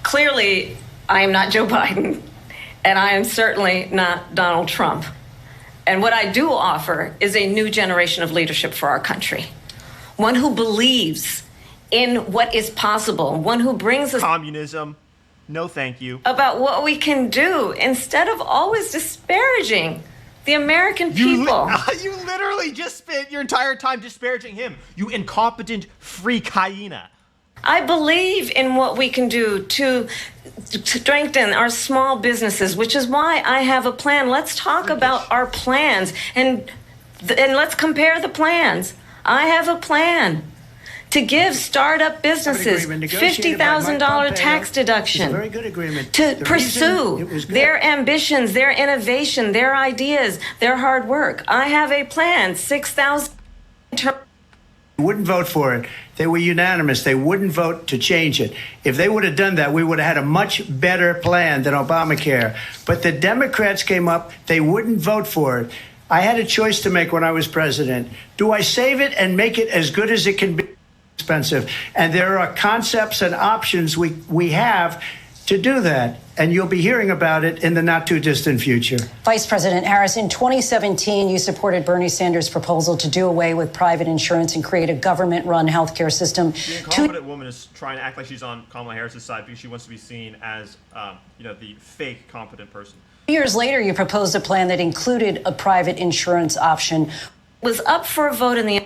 Clearly, I am not Joe Biden, and I am certainly not Donald Trump. And what I do offer is a new generation of leadership for our country. One who believes in what is possible. One who brings us communism. No, thank you. About what we can do instead of always disparaging the American people. You literally just spent your entire time disparaging him. You incompetent freak hyena. I believe in what we can do to strengthen our small businesses, which is why I have a plan. Let's talk about our plans and let's compare the plans. I have a plan to give startup businesses $50,000 tax deduction, very good agreement. to pursue their ambitions, their innovation, their ideas, their hard work. I have a plan, 6,000. Wouldn't vote for it. They were unanimous. They wouldn't vote to change it. If they would have done that, we would have had a much better plan than Obamacare. But the Democrats came up. They wouldn't vote for it. I had a choice to make when I was president. Do I save it and make it as good as it can be? Expensive. And there are concepts and options we have to do that. And you'll be hearing about it in the not too distant future. Vice President Harris, in 2017, you supported Bernie Sanders' proposal to do away with private insurance and create a government-run healthcare system. The incompetent woman is trying to act like she's on Kamala Harris's side because she wants to be seen as, the fake competent person. 2 years later, you proposed a plan that included a private insurance option. was up for a vote in the...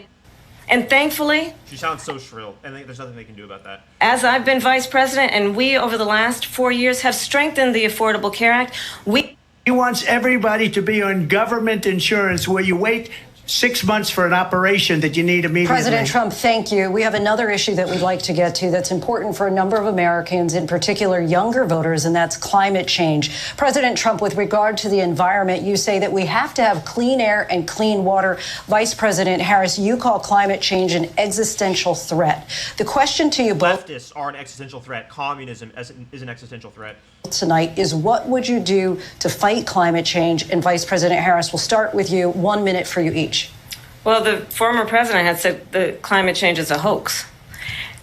And thankfully, She sounds so shrill, and there's nothing they can do about that. as I've been vice president and we, over the last 4 years, have strengthened the Affordable Care Act, He wants everybody to be on government insurance where you wait 6 months for an operation that you need immediately. President Trump, thank you. We have another issue that we'd like to get to that's important for a number of Americans, in particular younger voters, and that's climate change. President Trump, with regard to the environment, you say that we have to have clean air and clean water. Vice President Harris, you call climate change an existential threat. The question to you both Leftists are an existential threat. Communism is an existential threat. tonight is, what would you do to fight climate change? And Vice President Harris, we'll start with you. 1 minute for you each. well, the former president had said that climate change is a hoax.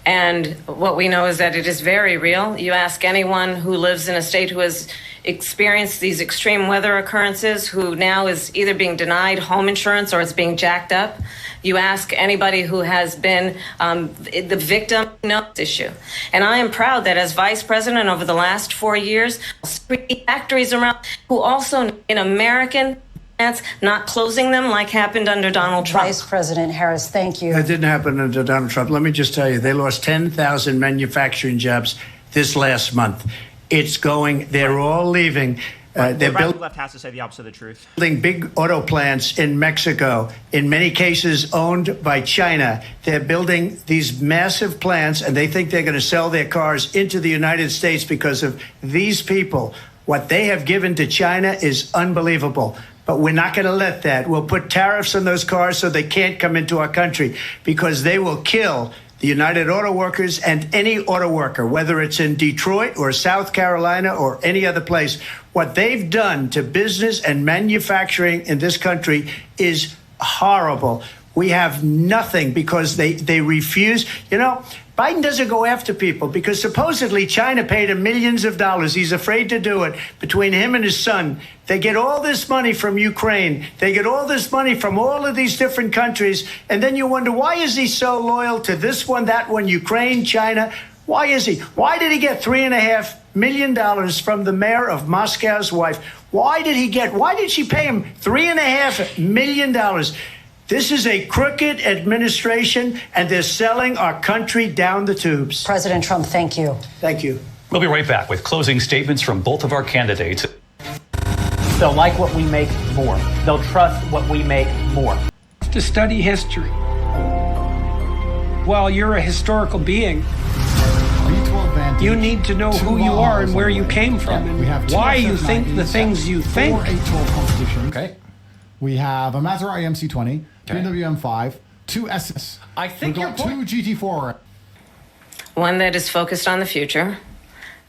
And what we know is that it is very real. You ask anyone who lives in a state who has experienced these extreme weather occurrences, who now is either being denied home insurance or it's being jacked up. You ask anybody who has been the victim of this issue. And I am proud that as vice president over the last 4 years, 3 factories around who also in American plants, not closing them like happened under Donald Trump. Vice President Harris, thank you. That didn't happen under Donald Trump. Let me just tell you, they lost 10,000 manufacturing jobs this last month. It's going, they're all leaving. They're The building left has to say the opposite of the truth. big auto plants in Mexico, in many cases owned by China. They're building these massive plants, and they think they're going to sell their cars into the United States because of these people. What they have given to China is unbelievable. But we're not going to let that. We'll put tariffs on those cars so they can't come into our country, because they will kill the United Auto Workers and any auto worker, whether it's in Detroit or South Carolina or any other place. What they've done to business and manufacturing in this country is horrible. We have nothing because they refuse. You know, Biden doesn't go after people because supposedly China paid him millions of dollars. He's afraid to do it. Between him and his son, they get all this money from Ukraine. They get all this money from all of these different countries. And then you wonder, why is he so loyal to this one, that one, Ukraine, China? Why is he? Why did he get $3.5 million from the mayor of Moscow's wife? Why did she pay him $3.5 million? This is a crooked administration, and they're selling our country down the tubes. President Trump, thank you. Thank you. We'll be right back with closing statements from both of our candidates. They'll like what we make more. They'll trust what we make more. To study history. Well, you're a historical being. You need to know who you are and where you came from and why you think the things you think. 4 A12 Constitution. Okay. We have a Maserati MC20, BMW M5, 2 SS. I think we've got 2 GT4. One that is focused on the future,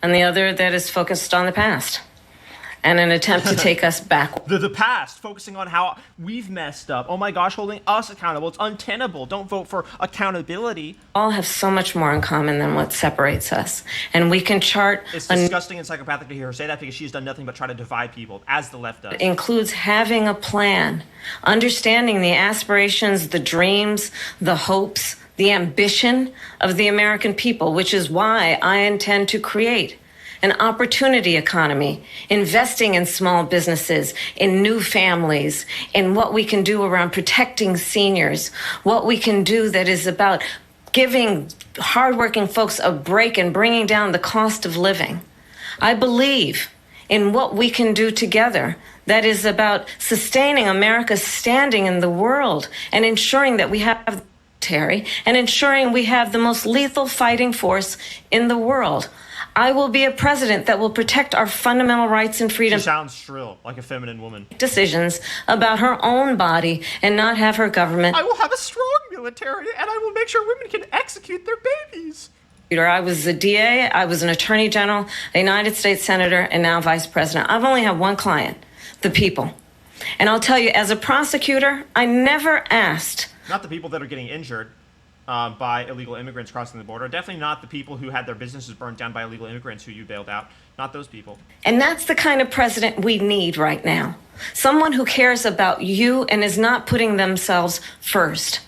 and the other that is focused on the past, and an attempt to take us back. The past, focusing on how we've messed up. Oh my gosh, holding us accountable. It's untenable. Don't vote for accountability. All have so much more in common than what separates us, and we can chart. It's disgusting and psychopathic to hear her say that, because she's done nothing but try to divide people, as the left does. It includes having a plan, understanding the aspirations, the dreams, the hopes, the ambition of the American people, which is why I intend to create an opportunity economy, investing in small businesses, in new families, in what we can do around protecting seniors, what we can do that is about giving hardworking folks a break and bringing down the cost of living. I believe in what we can do together that is about sustaining America's standing in the world and ensuring that we have and ensuring we have the most lethal fighting force in the world. I will be a president that will protect our fundamental rights and freedoms. She sounds shrill, like a feminine woman. Decisions about her own body and not have her government. I will have a strong military, and I will make sure women can execute their babies. I was a DA, I was an attorney general, a United States senator, and now vice president. I've only had one client, the people. And I'll tell you, as a prosecutor, I never asked. Not the people that are getting injured by illegal immigrants crossing the border. Definitely not the people who had their businesses burned down by illegal immigrants who you bailed out. Not those people. And that's the kind of president we need right now. Someone who cares about you and is not putting themselves first.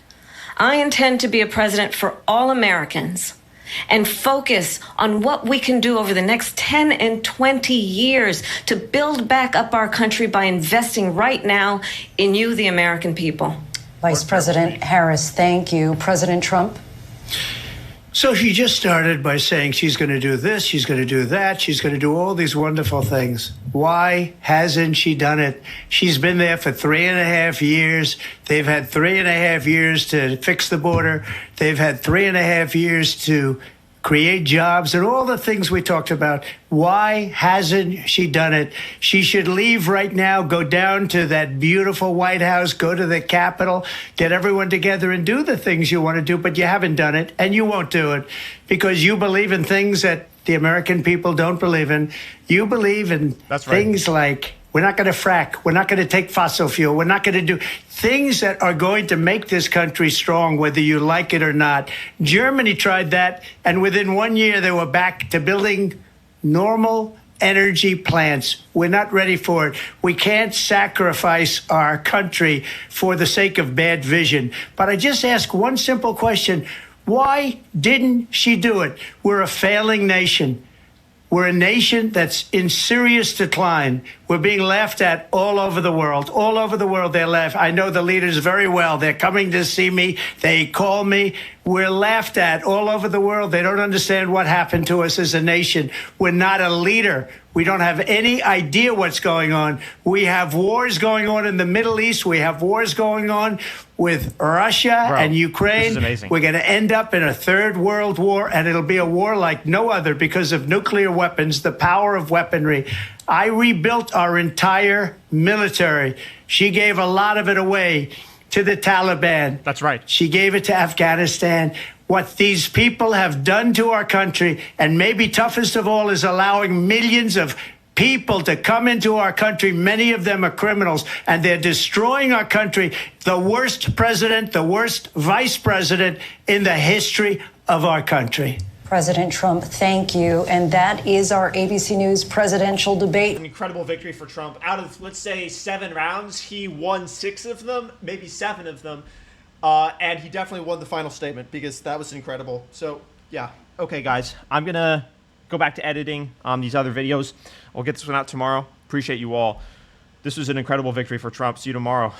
I intend to be a president for all Americans and focus on what we can do over the next 10 and 20 years to build back up our country by investing right now in you, the American people. Vice President Harris, thank you. President Trump? So she just started by saying she's going to do this, she's going to do that, she's going to do all these wonderful things. Why hasn't she done it? She's been there for 3.5 years. They've had 3.5 years to fix the border. They've had 3.5 years to create jobs and all the things we talked about. Why hasn't she done it? She should leave right now, go down to that beautiful White House, go to the Capitol, get everyone together and do the things you want to do, but you haven't done it and you won't do it because you believe in things that the American people don't believe in. You believe in things like we're not going to frack. We're not going to take fossil fuel. We're not going to do things that are going to make this country strong, whether you like it or not. Germany tried that, and within 1 year, they were back to building normal energy plants. We're not ready for it. We can't sacrifice our country for the sake of bad vision. But I just ask one simple question. Why didn't she do it? We're a failing nation. We're a nation that's in serious decline. We're being laughed at all over the world. All over the world, they're laughed. I know the leaders very well. They're coming to see me. They call me. We're laughed at all over the world. They don't understand what happened to us as a nation. We're not a leader. We don't have any idea what's going on. We have wars going on in the Middle East. We have wars going on with Russia and Ukraine. This is amazing. We're going to end up in a third world war, and it'll be a war like no other because of nuclear weapons, the power of weaponry. I rebuilt our entire military. She gave a lot of it away to the Taliban. That's right. She gave it to Afghanistan. What these people have done to our country, and maybe toughest of all, is allowing millions of people to come into our country. Many of them are criminals, and they're destroying our country. The worst president, the worst vice president in the history of our country. President Trump, thank you. And that is our ABC News presidential debate. An incredible victory for Trump. Out of, let's say, 7 rounds, he won 6 of them, maybe 7 of them. And he definitely won the final statement because that was incredible. So, yeah. Okay, guys. I'm going to go back to editing these other videos. I'll get this one out tomorrow. Appreciate you all. This was an incredible victory for Trump. See you tomorrow.